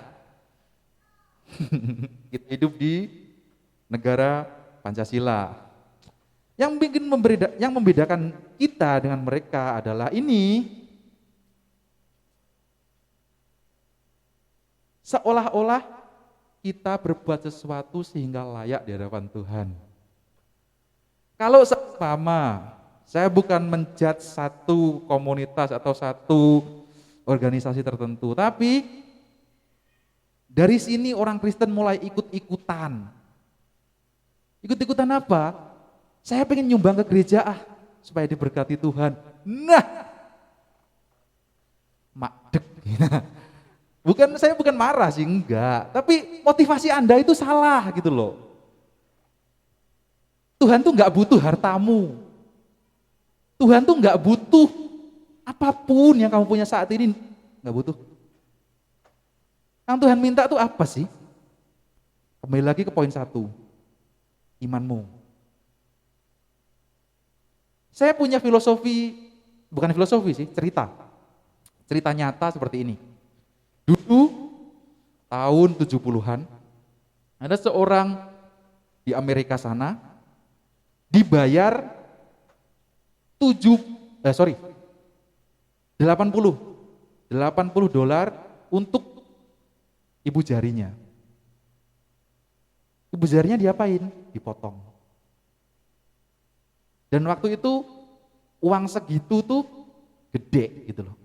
Kita hidup di negara Pancasila. Yang membedakan kita dengan mereka adalah ini. Seolah-olah kita berbuat sesuatu sehingga layak di hadapan Tuhan. Kalau sama, saya bukan menjudge satu komunitas atau satu organisasi tertentu, tapi dari sini orang Kristen mulai ikut-ikutan. Ikut-ikutan apa? Saya pengen nyumbang ke gereja supaya diberkati Tuhan. Nah, makdek. Saya bukan marah sih, enggak. Tapi motivasi Anda itu salah gitu loh. Tuhan tuh enggak butuh hartamu. Tuhan tuh enggak butuh apapun yang kamu punya saat ini, enggak butuh. Yang Tuhan minta tuh apa sih? Kembali lagi ke poin 1, imanmu. Saya punya bukan filosofi sih, cerita nyata seperti ini. Dulu tahun 70-an ada seorang di Amerika sana dibayar 80 dolar untuk ibu jarinya. Ibu jarinya diapain? Dipotong. Dan waktu itu uang segitu tuh gede gitu loh.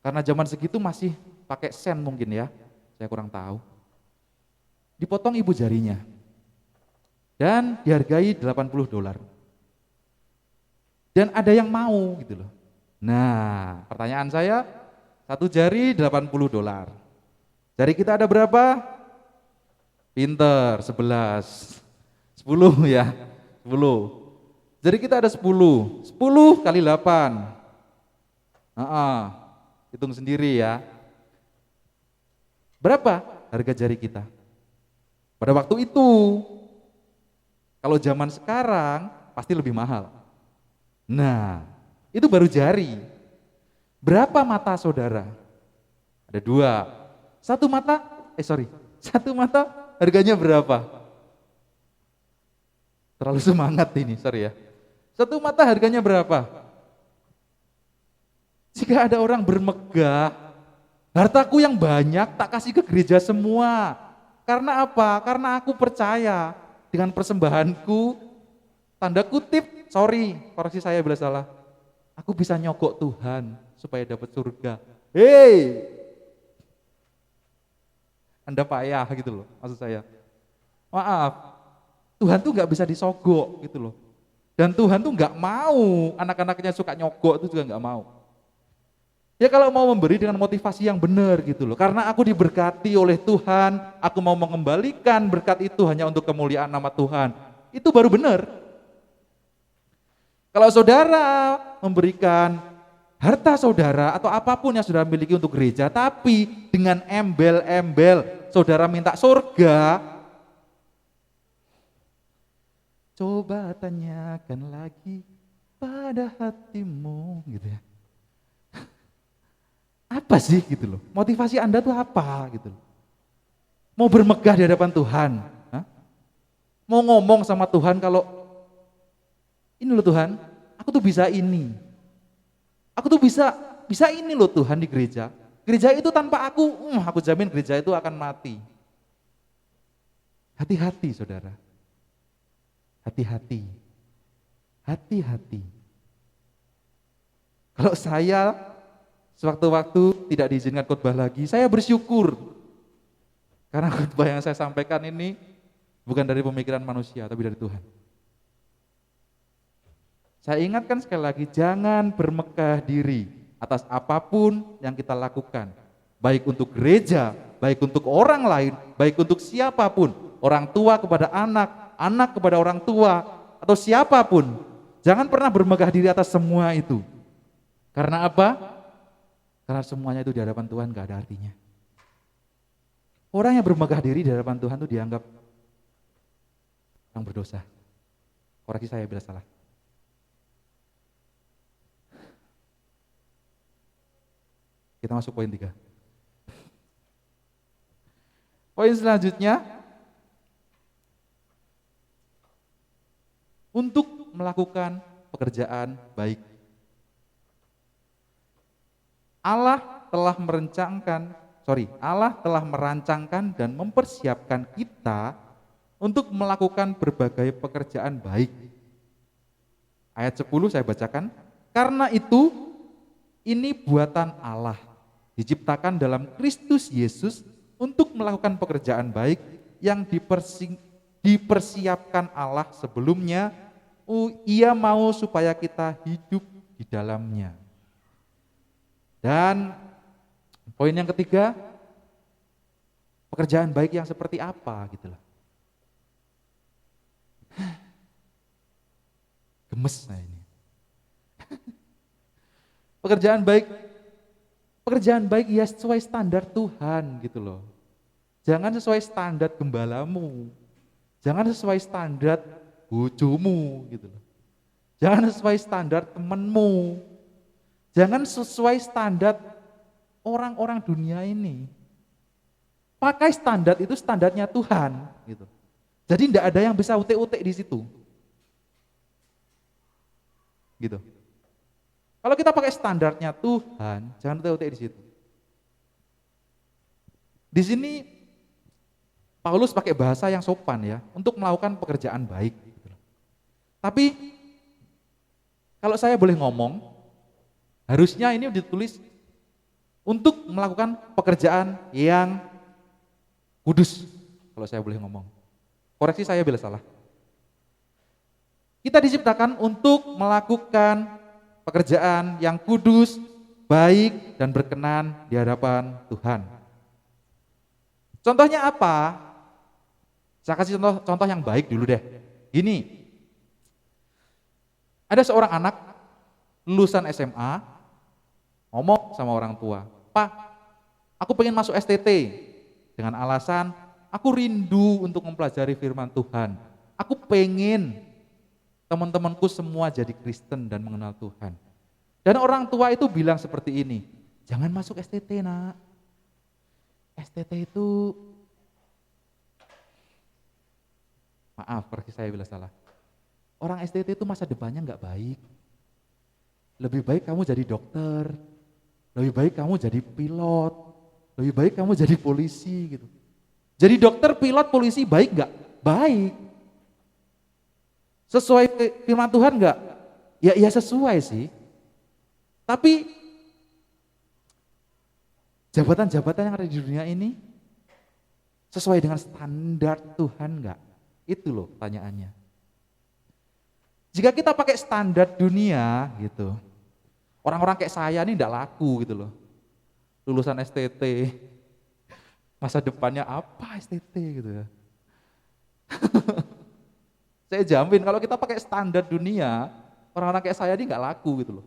Karena zaman segitu masih pakai sen mungkin ya, saya kurang tahu. Dipotong ibu jarinya. dan dihargai $80. Dan ada yang mau gitu loh. Nah, pertanyaan saya, satu jari $80. Jari kita ada berapa? Pinter, 11. 10 ya, 10. Jari kita ada 10. 10 kali 8. Hitung sendiri ya. Berapa harga jari kita? Pada waktu itu, kalau zaman sekarang pasti lebih mahal. Nah, itu baru jari. Berapa mata saudara? Ada 2. Satu mata harganya berapa? Terlalu semangat ini, sorry ya. Satu mata harganya berapa? Jika ada orang bermegah, hartaku yang banyak tak kasih ke gereja semua. Karena apa? Karena aku percaya dengan persembahanku, tanda kutip, sorry, koreksi saya bila salah, aku bisa nyogok Tuhan supaya dapat surga. Hei, Anda payah gitu loh, maksud saya. Maaf, Tuhan tuh nggak bisa disogok gitu loh. Dan Tuhan tuh nggak mau anak-anaknya suka nyogok, itu juga nggak mau. Ya kalau mau memberi dengan motivasi yang benar gitu loh. Karena aku diberkati oleh Tuhan, aku mau mengembalikan berkat itu hanya untuk kemuliaan nama Tuhan. Itu baru benar. Kalau saudara memberikan harta saudara atau apapun yang saudara miliki untuk gereja, tapi dengan embel-embel saudara minta surga, coba tanyakan lagi pada hatimu gitu ya. Apa sih gitu loh, motivasi Anda tuh apa gitu loh. Mau bermegah di hadapan Tuhan, hah? Mau ngomong sama Tuhan kalau ini loh Tuhan, aku tuh bisa ini, aku tuh bisa ini loh Tuhan di gereja. Gereja itu tanpa aku jamin gereja itu akan mati. Hati-hati saudara, hati-hati, hati-hati. Kalau saya sewaktu-waktu tidak diizinkan khotbah lagi, saya bersyukur. Karena khotbah yang saya sampaikan ini bukan dari pemikiran manusia, tapi dari Tuhan. Saya ingatkan sekali lagi, jangan bermegah diri atas apapun yang kita lakukan. Baik untuk gereja, baik untuk orang lain, baik untuk siapapun. Orang tua kepada anak, anak kepada orang tua, atau siapapun. Jangan pernah bermegah diri atas semua itu. Karena apa? Karena semuanya itu di hadapan Tuhan gak ada artinya. Orang yang bermegah diri di hadapan Tuhan itu dianggap orang berdosa. Koreksi saya bila salah. Kita masuk poin 3. Poin selanjutnya, untuk melakukan pekerjaan baik. Allah telah merancangkan dan mempersiapkan kita untuk melakukan berbagai pekerjaan baik. Ayat 10 saya bacakan. Karena itu, ini buatan Allah, diciptakan dalam Kristus Yesus untuk melakukan pekerjaan baik yang dipersiapkan Allah sebelumnya. Ia mau supaya kita hidup di dalamnya. Dan poin yang ketiga, pekerjaan baik yang seperti apa gitu loh. Gemes saya ini. Pekerjaan baik ya sesuai standar Tuhan gitu loh. Jangan sesuai standar gembalamu. Jangan sesuai standar bojomu gitu loh. Jangan sesuai standar temanmu. Jangan sesuai standar orang-orang dunia ini. Pakai standar itu standarnya Tuhan gitu. Jadi tidak ada yang bisa utek-utek di situ. Gitu. Kalau kita pakai standarnya Tuhan, jangan utek-utek di situ. Di sini Paulus pakai bahasa yang sopan ya, untuk melakukan pekerjaan baik. Tapi kalau saya boleh ngomong, harusnya ini ditulis untuk melakukan pekerjaan yang kudus, kalau saya boleh ngomong. Koreksi saya bila salah. Kita diciptakan untuk melakukan pekerjaan yang kudus, baik, dan berkenan di hadapan Tuhan. Contohnya apa? Saya kasih contoh yang baik dulu deh. Gini, ada seorang anak lulusan SMA ngomong sama orang tua, "Pak, aku pengen masuk STT dengan alasan aku rindu untuk mempelajari firman Tuhan. Aku pengen teman-temanku semua jadi Kristen dan mengenal Tuhan." Dan orang tua itu bilang seperti ini, "Jangan masuk STT, Nak. STT itu..." Maaf, pergi saya bila salah. Orang STT itu masa depannya nggak baik. Lebih baik kamu jadi dokter, lebih baik kamu jadi pilot, lebih baik kamu jadi polisi gitu. Jadi dokter, pilot, polisi baik nggak? Baik. Sesuai firman Tuhan nggak? Ya sesuai sih. Tapi jabatan-jabatan yang ada di dunia ini sesuai dengan standar Tuhan nggak? Itu loh pertanyaannya. Jika kita pakai standar dunia gitu, orang-orang kayak saya ini enggak laku gitu loh. Lulusan STT, masa depannya apa STT gitu ya. Saya jamin kalau kita pakai standar dunia, orang-orang kayak saya ini enggak laku gitu loh.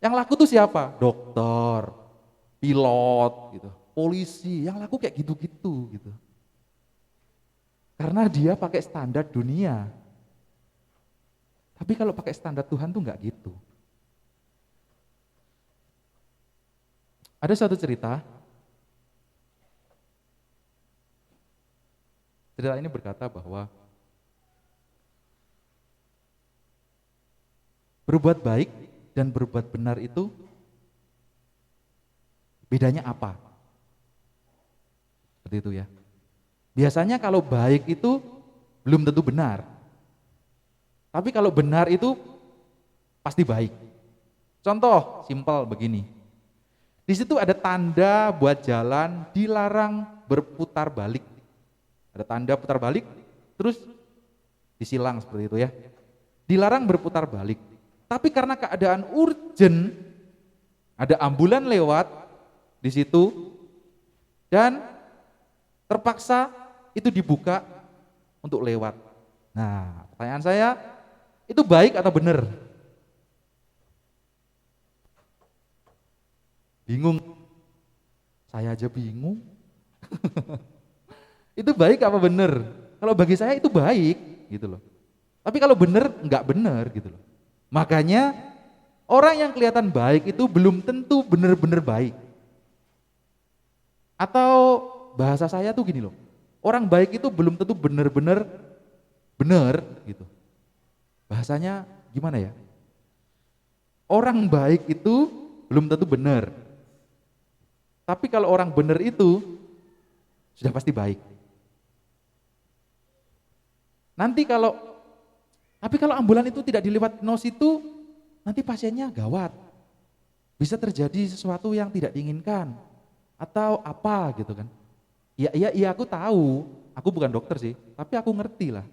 Yang laku tuh siapa? Dokter, pilot gitu, polisi, yang laku kayak gitu-gitu gitu. Karena dia pakai standar dunia. Tapi kalau pakai standar Tuhan tuh enggak gitu. Ada satu cerita. Cerita ini berkata bahwa berbuat baik dan berbuat benar itu bedanya apa? Seperti itu ya. Biasanya kalau baik itu belum tentu benar. Tapi kalau benar itu pasti baik. Contoh simpel begini. Di situ ada tanda buat jalan dilarang berputar balik. Ada tanda putar balik, terus disilang seperti itu ya. Dilarang berputar balik. Tapi karena keadaan urgent, ada ambulan lewat di situ dan terpaksa itu dibuka untuk lewat. Nah, pertanyaan saya, itu baik atau benar? Bingung. Saya aja bingung. Itu baik apa benar? Kalau bagi saya itu baik gitu loh. Tapi kalau benar, enggak benar gitu loh. Makanya orang yang kelihatan baik itu belum tentu benar-benar baik. Atau bahasa saya tuh gini loh. Orang baik itu belum tentu benar-benar benar gitu. Bahasanya gimana ya? Orang baik itu belum tentu benar. Tapi kalau orang benar itu sudah pasti baik. Tapi kalau ambulan itu tidak dilewat nos itu, nanti pasiennya gawat. Bisa terjadi sesuatu yang tidak diinginkan atau apa gitu kan. Iya aku tahu, aku bukan dokter sih, tapi aku ngerti lah.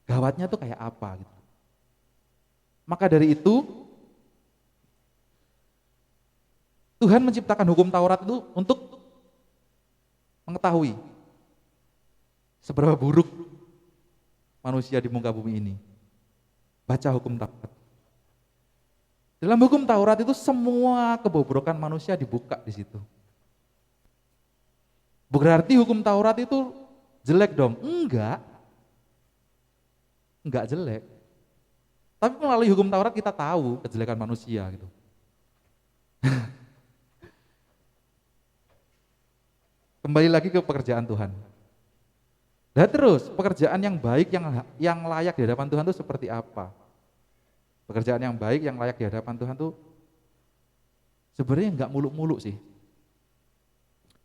Gawatnya tuh kayak apa gitu. Maka dari itu Tuhan menciptakan hukum Taurat itu untuk mengetahui seberapa buruk manusia di muka bumi ini. Baca hukum Taurat. Dalam hukum Taurat itu semua kebobrokan manusia dibuka di situ. Berarti hukum Taurat itu jelek dong? Enggak jelek. Tapi melalui hukum Taurat kita tahu kejelekan manusia gitu. Kembali lagi ke pekerjaan Tuhan. Dan terus pekerjaan yang baik yang layak di hadapan Tuhan itu seperti apa? Pekerjaan yang baik yang layak di hadapan Tuhan itu sebenarnya enggak muluk-muluk sih.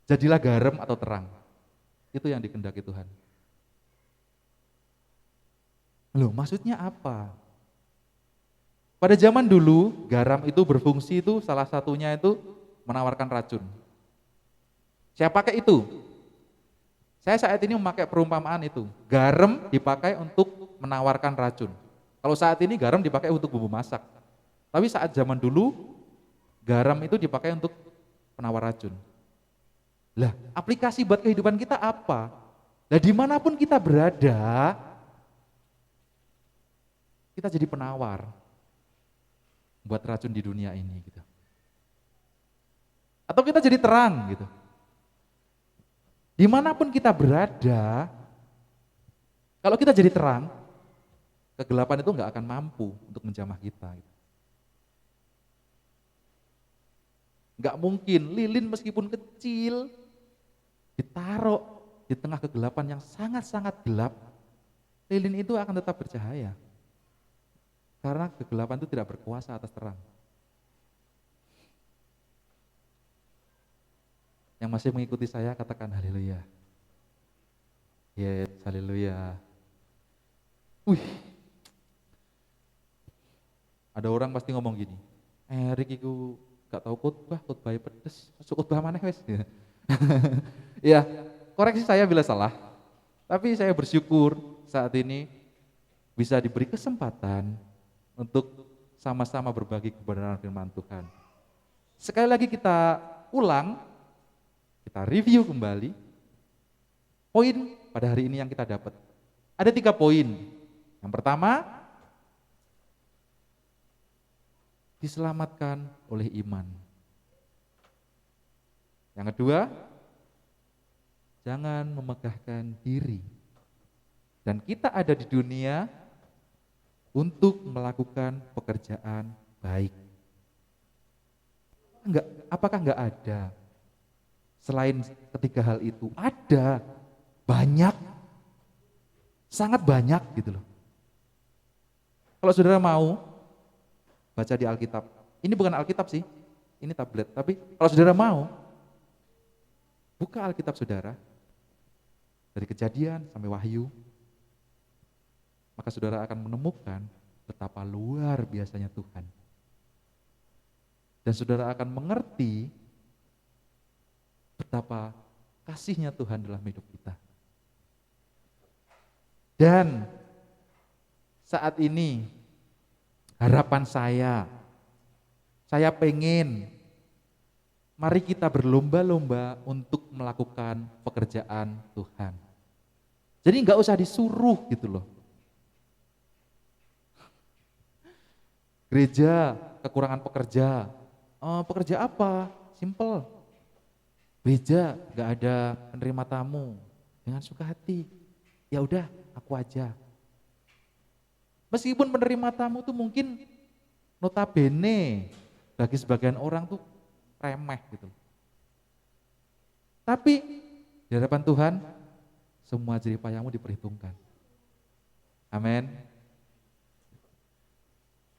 Jadilah garam atau terang. Itu yang dikehendaki Tuhan. Loh, maksudnya apa? Pada zaman dulu, garam itu berfungsi itu salah satunya itu menawarkan racun. Saya pakai itu. Saya saat ini memakai perumpamaan itu. Garam dipakai untuk menawarkan racun. Kalau saat ini garam dipakai untuk bumbu masak. Tapi saat zaman dulu, garam itu dipakai untuk penawar racun. Lah, aplikasi buat kehidupan kita apa? Lah, dimanapun kita berada, kita jadi penawar buat racun di dunia ini gitu. Atau kita jadi terang gitu. Dimanapun kita berada, kalau kita jadi terang, kegelapan itu nggak akan mampu untuk menjamah kita. Gitu. Nggak mungkin lilin meskipun kecil ditaruh di tengah kegelapan yang sangat-sangat gelap, lilin itu akan tetap bercahaya. Karena kegelapan itu tidak berkuasa atas terang. Yang masih mengikuti saya katakan haleluya. Yes, haleluya. Wih. Ada orang pasti ngomong gini, Erik itu gak tahu khotbah pedes, masuk khotbah mana wes? Ya, koreksi saya bila salah. Tapi saya bersyukur saat ini bisa diberi kesempatan untuk sama-sama berbagi kebenaran firman Tuhan. Sekali lagi kita ulang, kita review kembali poin pada hari ini yang kita dapat. Ada 3 poin. Yang pertama, diselamatkan oleh iman. Yang kedua, jangan memegahkan diri. Dan kita ada di dunia untuk melakukan pekerjaan baik. Apakah enggak ada? Selain ketiga hal itu, ada banyak, sangat banyak gitu loh. Kalau saudara mau baca di Alkitab, ini bukan Alkitab sih, ini tablet, tapi kalau saudara mau, buka Alkitab saudara, dari Kejadian sampai Wahyu, maka saudara akan menemukan betapa luar biasanya Tuhan. Dan saudara akan mengerti betapa kasihnya Tuhan dalam hidup kita. Dan saat ini harapan saya pengen mari kita berlomba-lomba untuk melakukan pekerjaan Tuhan. Jadi nggak usah disuruh gitu loh. Gereja kekurangan pekerja. Pekerja apa? Simple. Gereja nggak ada penerima tamu, dengan suka hati. Ya udah, aku aja. Meskipun penerima tamu tuh mungkin notabene bagi sebagian orang tuh remeh gitu. Tapi di hadapan Tuhan semua jerih payahmu diperhitungkan. Amin.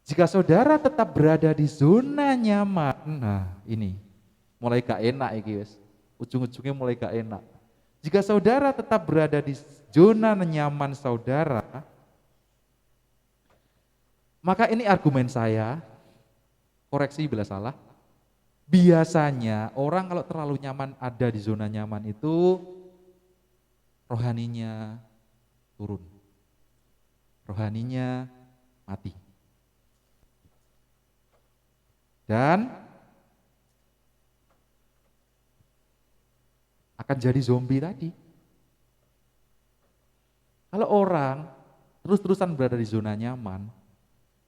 Jika saudara tetap berada di zona nyaman, nah ini mulai gak enak iki wis. Ujung-ujungnya mulai gak enak. Jika saudara tetap berada di zona nyaman saudara, maka ini argumen saya, koreksi bila salah, biasanya orang kalau terlalu nyaman ada di zona nyaman itu rohaninya turun, rohaninya mati. Dan akan jadi zombie tadi. Kalau orang terus-terusan berada di zona nyaman,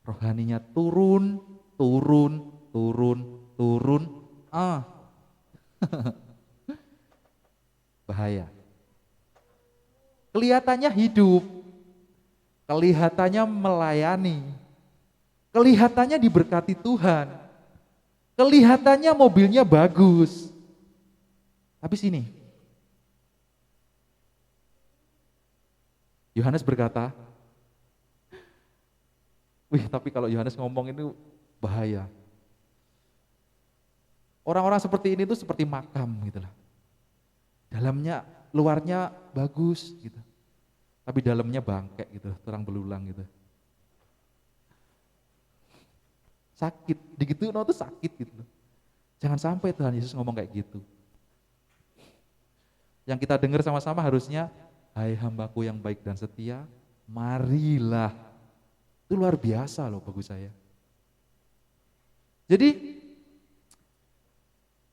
rohaninya turun. Bahaya. Kelihatannya hidup, kelihatannya melayani, kelihatannya diberkati Tuhan, kelihatannya mobilnya bagus. Tapi sini, Yohanes berkata, tapi kalau Yohanes ngomong itu bahaya. Orang-orang seperti ini tuh seperti makam gitu lah. Dalamnya, luarnya bagus gitu. Tapi dalamnya bangkek gitu, terang belulang gitu. Sakit, digitu no tuh sakit gitu. Jangan sampai Tuhan Yesus ngomong kayak gitu. Yang kita dengar sama-sama harusnya, hai hambaku yang baik dan setia, marilah Itu luar biasa loh bagi saya. Jadi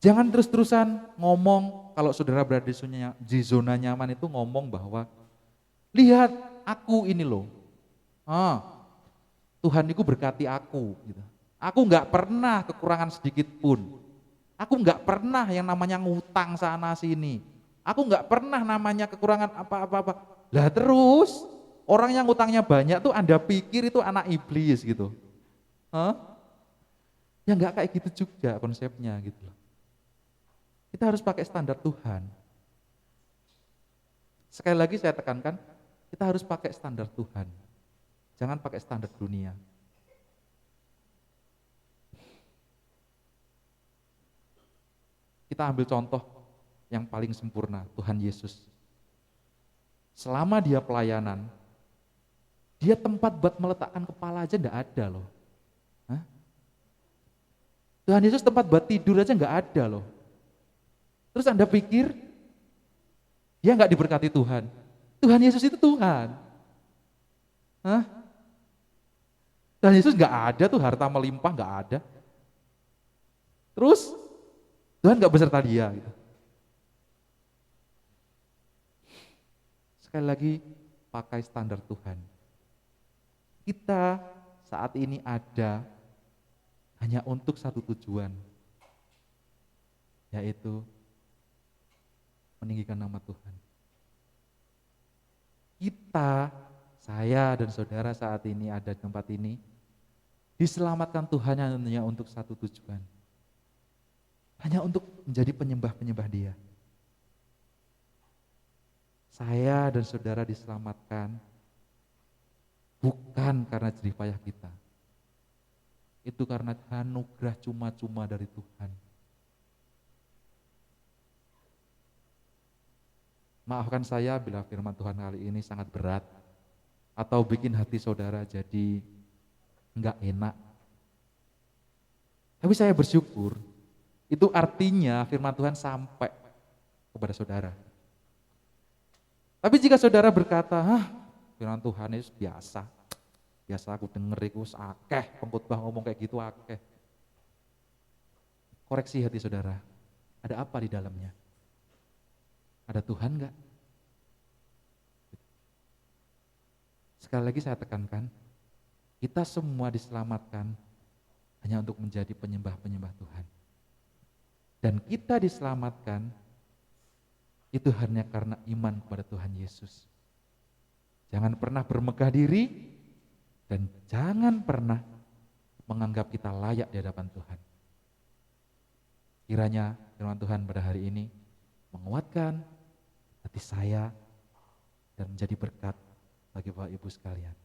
jangan terus-terusan ngomong kalau saudara berada di zona nyaman itu ngomong bahwa lihat aku ini loh. Tuhan itu berkati aku gitu. Aku nggak pernah kekurangan sedikit pun. Aku nggak pernah yang namanya ngutang sana sini. Aku nggak pernah namanya kekurangan apa-apa. Lah terus orang yang ngutangnya banyak tuh Anda pikir itu anak iblis gitu. Ya nggak kayak gitu juga konsepnya gitu loh. Kita harus pakai standar Tuhan. Sekali lagi saya tekankan, kita harus pakai standar Tuhan. Jangan pakai standar dunia. Kita ambil contoh yang paling sempurna, Tuhan Yesus. Selama dia pelayanan, dia tempat buat meletakkan kepala aja enggak ada loh. Tuhan Yesus tempat buat tidur aja enggak ada loh. Terus Anda pikir, dia enggak diberkati Tuhan? Tuhan Yesus itu Tuhan. Tuhan Yesus enggak ada tuh harta melimpah, enggak ada. Terus Tuhan enggak beserta dia gitu. Sekali lagi pakai standar Tuhan. Kita saat ini ada hanya untuk satu tujuan, yaitu meninggikan nama Tuhan. Kita, saya dan saudara saat ini ada di tempat ini, diselamatkan Tuhan hanya untuk satu tujuan. Hanya untuk menjadi penyembah-penyembah Dia. Saya dan saudara diselamatkan bukan karena jerih payah kita. Itu karena anugerah cuma-cuma dari Tuhan. Maafkan saya bila firman Tuhan kali ini sangat berat atau bikin hati saudara jadi enggak enak. Tapi saya bersyukur, itu artinya firman Tuhan sampai kepada saudara. Tapi jika saudara berkata, firman Tuhan itu biasa aku denger itu akeh, pengkhotbah ngomong kayak gitu akeh. Koreksi hati saudara, ada apa di dalamnya? Ada Tuhan enggak? Sekali lagi saya tekankan, kita semua diselamatkan hanya untuk menjadi penyembah-penyembah Tuhan. Dan kita diselamatkan itu hanya karena iman kepada Tuhan Yesus. Jangan pernah bermegah diri dan jangan pernah menganggap kita layak di hadapan Tuhan. Kiranya firman Tuhan pada hari ini menguatkan hati saya dan menjadi berkat bagi Bapak Ibu sekalian.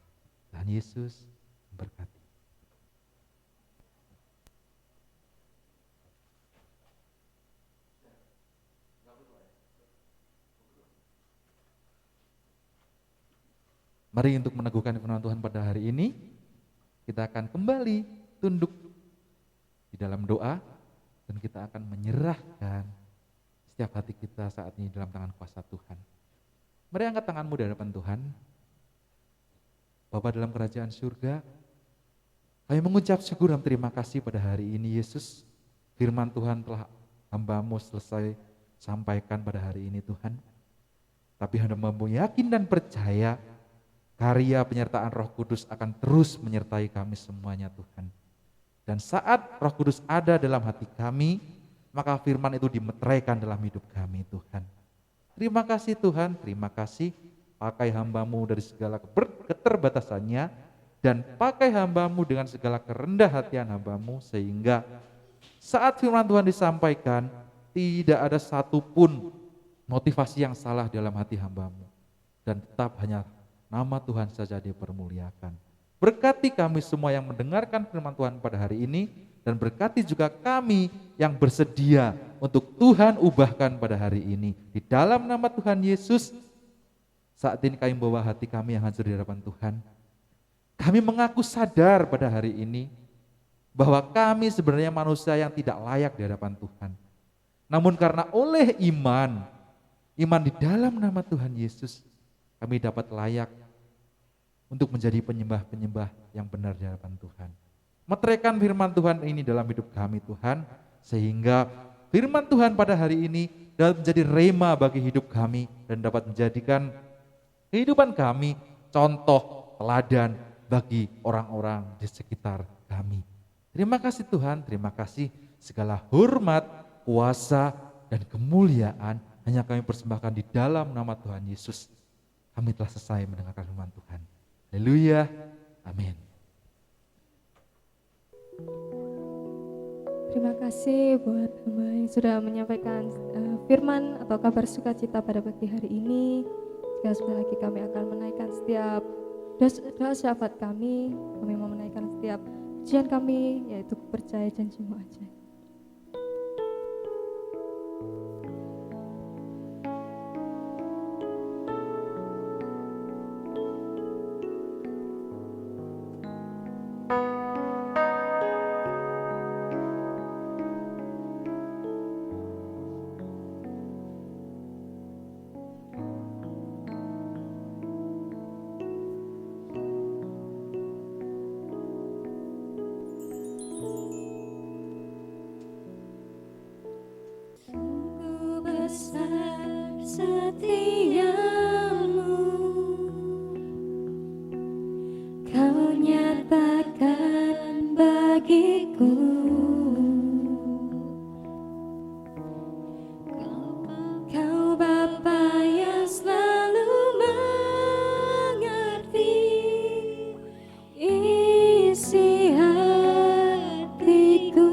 Tuhan Yesus memberkati. Mari untuk meneguhkan firman Tuhan pada hari ini, kita akan kembali tunduk di dalam doa dan kita akan menyerahkan setiap hati kita saat ini dalam tangan kuasa Tuhan. Mari angkat tanganmu di hadapan Tuhan. Bapa dalam kerajaan surga, kami mengucap syukur dan terima kasih pada hari ini Yesus. Firman Tuhan telah hamba-Mu selesai sampaikan pada hari ini Tuhan. Tapi hamba-Mu yakin dan percaya karya penyertaan Roh Kudus akan terus menyertai kami semuanya Tuhan. Dan saat Roh Kudus ada dalam hati kami, maka firman itu dimeteraikan dalam hidup kami Tuhan. Terima kasih Tuhan, terima kasih. Pakai hamba-Mu dari segala keterbatasannya dan pakai hamba-Mu dengan segala kerendah hatian hamba-Mu sehingga saat firman Tuhan disampaikan tidak ada satupun motivasi yang salah dalam hati hamba-Mu dan tetap hanya nama Tuhan saja dipermuliakan. Berkati kami semua yang mendengarkan firman Tuhan pada hari ini dan berkati juga kami yang bersedia untuk Tuhan ubahkan pada hari ini. Di dalam nama Tuhan Yesus, saat ini kami membawa hati kami yang hancur di hadapan Tuhan. Kami mengaku sadar pada hari ini bahwa kami sebenarnya manusia yang tidak layak di hadapan Tuhan. Namun karena oleh iman di dalam nama Tuhan Yesus, kami dapat layak untuk menjadi penyembah-penyembah yang benar di hadapan Tuhan. Meteraikan firman Tuhan ini dalam hidup kami Tuhan, sehingga firman Tuhan pada hari ini dapat menjadi rema bagi hidup kami dan dapat menjadikan kehidupan kami contoh teladan bagi orang-orang di sekitar kami. Terima kasih Tuhan, terima kasih, segala hormat, kuasa, dan kemuliaan hanya kami persembahkan di dalam nama Tuhan Yesus. Kami telah selesai mendengarkan firman Tuhan. Haleluya, amin. Terima kasih buat hamba yang sudah menyampaikan firman atau kabar sukacita pada pagi hari ini. Jika sebentar lagi kami akan menaikkan setiap doa syafaat kami mau menaikkan setiap pujian kami, yaitu percaya janjimu aja. Sungguh besar setiamu, Kau nyatakan bagiku. Kau Bapa yang selalu mengerti isi hatiku.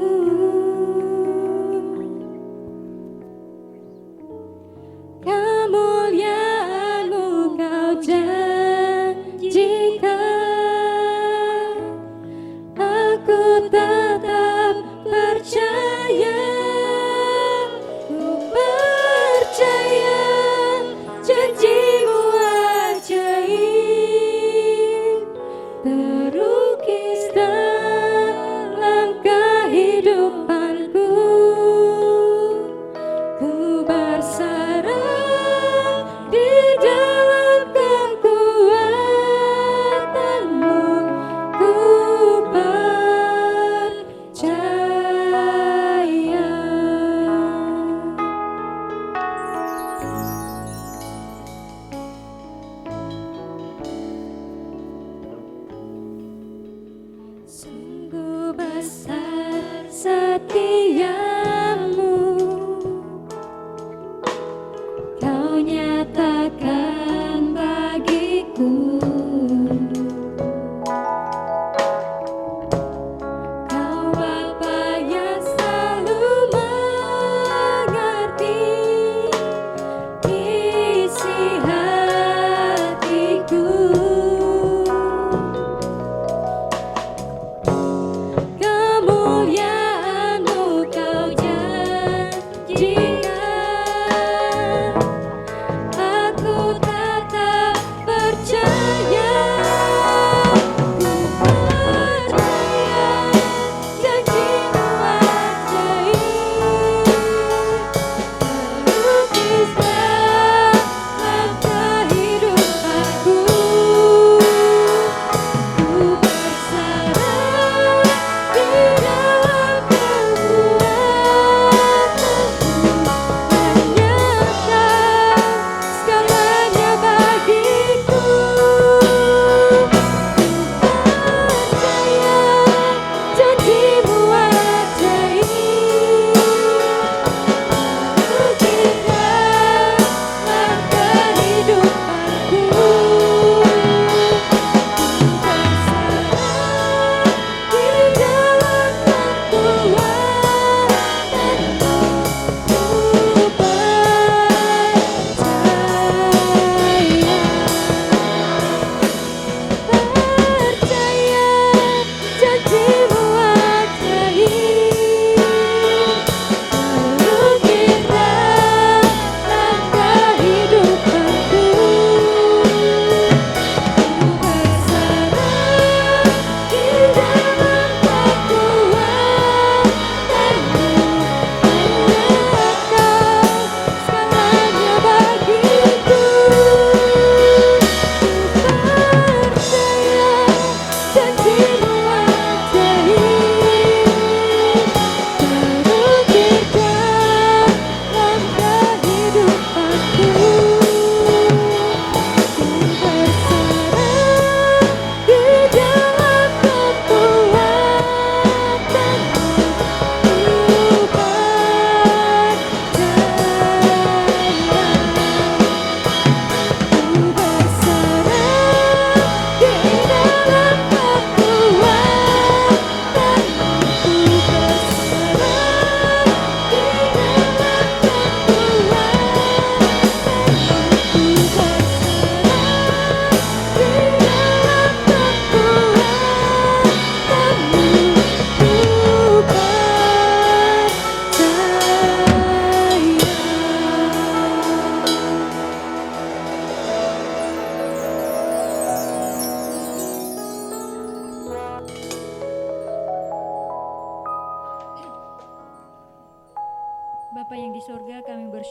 Kemuliaan-Mu Kau janjikan, aku tetap percaya. Ku percaya janji-Mu ajaib, terukis dalam kehidupanku. Ku bersarang di dalam kekuatan-Mu, ku percaya. Sungguh besar setiamu, Kau nyatakan bagiku. Kau Bapa yang selalu mengerti isi hatiku. Kemuliaan-Mu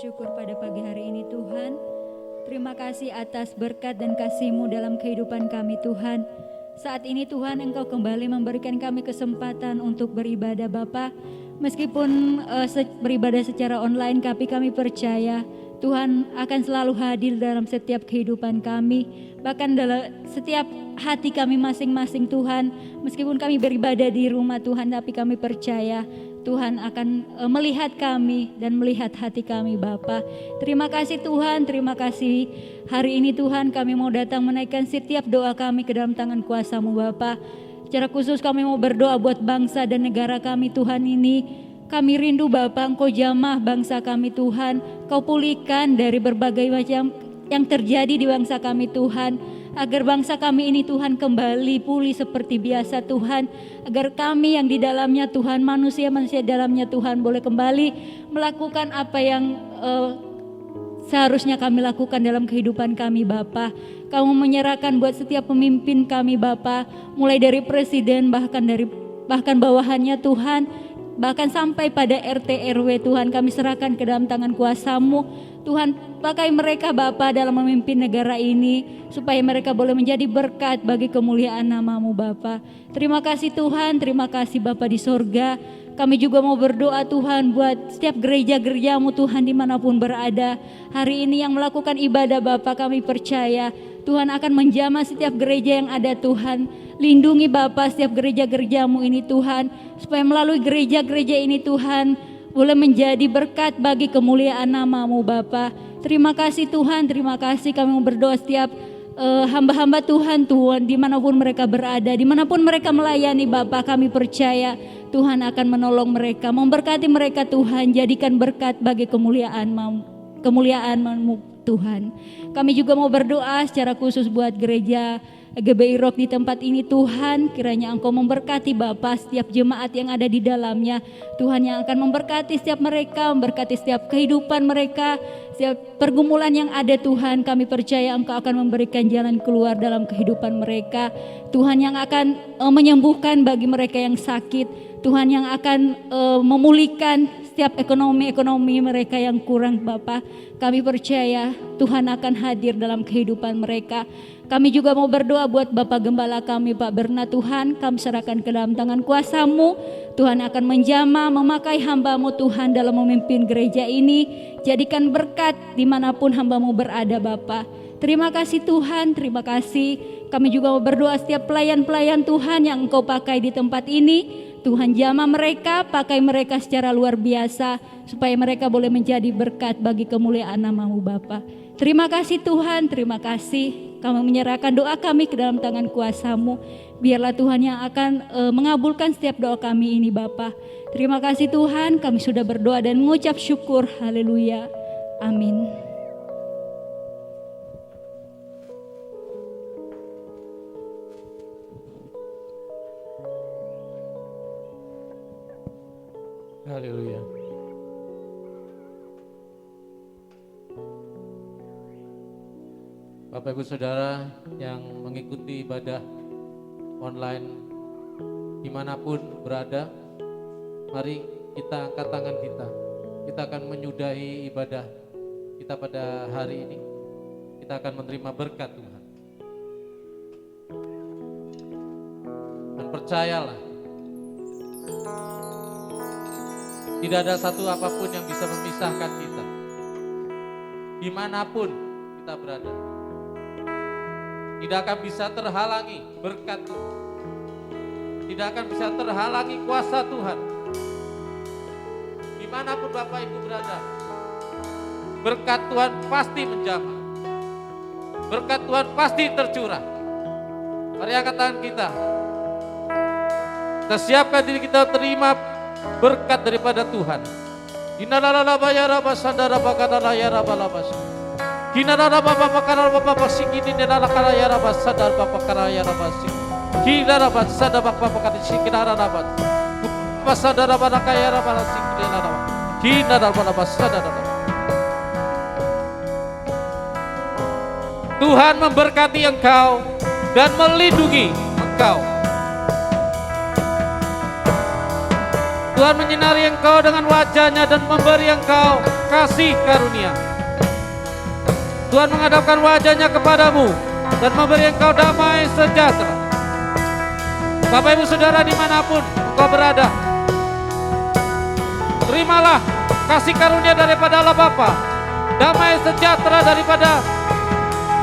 syukur pada pagi hari ini Tuhan. Terima kasih atas berkat dan kasih-Mu dalam kehidupan kami Tuhan. Saat ini Tuhan Engkau kembali memberikan kami kesempatan untuk beribadah Bapa. Meskipun beribadah secara online, tapi kami percaya Tuhan akan selalu hadir dalam setiap kehidupan kami. Bahkan dalam setiap hati kami masing-masing Tuhan. Meskipun kami beribadah di rumah Tuhan, tapi kami percaya Tuhan akan melihat kami dan melihat hati kami Bapa. Terima kasih Tuhan, terima kasih hari ini Tuhan kami mau datang menaikkan setiap doa kami ke dalam tangan kuasa-Mu Bapa. Secara khusus kami mau berdoa buat bangsa dan negara kami Tuhan ini. Kami rindu Bapa, Engkau jamah bangsa kami Tuhan. Kau pulihkan dari berbagai macam yang terjadi di bangsa kami Tuhan. Agar bangsa kami ini Tuhan kembali pulih seperti biasa Tuhan. Agar kami yang di dalamnya Tuhan, manusia-manusia dalamnya Tuhan boleh kembali melakukan apa yang seharusnya kami lakukan dalam kehidupan kami Bapa. Kamu menyerahkan buat setiap pemimpin kami Bapa, mulai dari presiden bahkan bawahannya Tuhan, bahkan sampai pada RT RW Tuhan kami serahkan ke dalam tangan kuasa-Mu. Tuhan pakai mereka Bapa dalam memimpin negara ini supaya mereka boleh menjadi berkat bagi kemuliaan nama-Mu Bapa. Terima kasih Tuhan, terima kasih Bapa di sorga. Kami juga mau berdoa Tuhan buat setiap gereja-gereja-Mu Tuhan dimanapun berada. Hari ini yang melakukan ibadah Bapa, kami percaya Tuhan akan menjamah setiap gereja yang ada Tuhan. Lindungi Bapa setiap gereja-gereja-Mu ini Tuhan, supaya melalui gereja-gereja ini Tuhan boleh menjadi berkat bagi kemuliaan nama-Mu Bapa. Terima kasih Tuhan, terima kasih kami mau berdoa setiap hamba-hamba Tuhan dimanapun mereka berada, dimanapun mereka melayani Bapa, kami percaya Tuhan akan menolong mereka, memberkati mereka Tuhan, jadikan berkat bagi kemuliaan-Mu Tuhan. Kami juga mau berdoa secara khusus buat gereja GBI Rock di tempat ini Tuhan, kiranya Engkau memberkati Bapa setiap jemaat yang ada di dalamnya. Tuhan yang akan memberkati setiap mereka, memberkati setiap kehidupan mereka, setiap pergumulan yang ada Tuhan. Kami percaya Engkau akan memberikan jalan keluar dalam kehidupan mereka. Tuhan yang akan menyembuhkan bagi mereka yang sakit. Tuhan yang akan memulihkan setiap ekonomi mereka yang kurang Bapa. Kami percaya Tuhan akan hadir dalam kehidupan mereka. Kami juga mau berdoa buat Bapak Gembala kami Pak Berna Tuhan, kami serahkan ke dalam tangan kuasa-Mu. Tuhan akan menjamah memakai hamba-Mu Tuhan dalam memimpin gereja ini. Jadikan berkat dimanapun hamba-Mu berada Bapa. Terima kasih Tuhan, terima kasih. Kami juga mau berdoa setiap pelayan-pelayan Tuhan yang Engkau pakai di tempat ini. Tuhan jamah mereka, pakai mereka secara luar biasa supaya mereka boleh menjadi berkat bagi kemuliaan nama-Mu Bapa. Terima kasih Tuhan, terima kasih. Kami menyerahkan doa kami ke dalam tangan kuasa-Mu. Biarlah Tuhan yang akan mengabulkan setiap doa kami ini Bapa. Terima kasih Tuhan, kami sudah berdoa dan mengucap syukur. Haleluya. Amin. Haleluya. Bapak Ibu Saudara yang mengikuti ibadah online dimanapun berada, mari kita angkat tangan kita. Kita akan menyudahi ibadah kita pada hari ini. Kita akan menerima berkat Tuhan. Dan percayalah, tidak ada satu apapun yang bisa memisahkan kita dimanapun kita berada. Tidak akan bisa terhalangi berkat Tuhan. Tidak akan bisa terhalangi kuasa Tuhan. Dimanapun Bapak Ibu berada, berkat Tuhan pasti menjamah. Berkat Tuhan pasti tercurah. Mari angkat tangan kita. Kita siapkan diri kita terima berkat daripada Tuhan. Tuhan memberkati engkau dan melindungi engkau. Tuhan menyinari engkau dengan wajah-Nya dan memberi engkau kasih karunia. Tuhan menghadapkan wajahnya kepadamu dan memberi engkau damai sejahtera. Bapak Ibu Saudara dimanapun engkau berada, terimalah kasih karunia daripada Allah Bapa, damai sejahtera daripada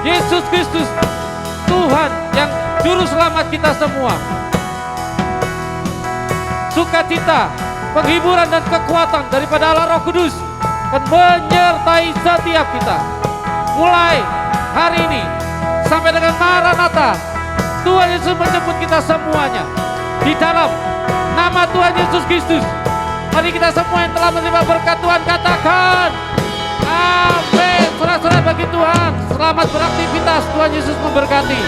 Yesus Kristus, Tuhan yang Juru Selamat kita semua. Sukacita, penghiburan dan kekuatan daripada Allah Roh Kudus akan menyertai setiap kita. Mulai hari ini sampai dengan Maranatha, Tuhan Yesus menjemput kita semuanya di dalam nama Tuhan Yesus Kristus. Mari kita semua yang telah menerima berkat Tuhan katakan amin. Sorak-sorai bagi Tuhan. Selamat beraktivitas. Tuhan Yesus memberkati.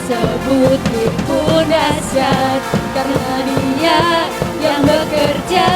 Sebut diriku dahsyat karena Dia yang bekerja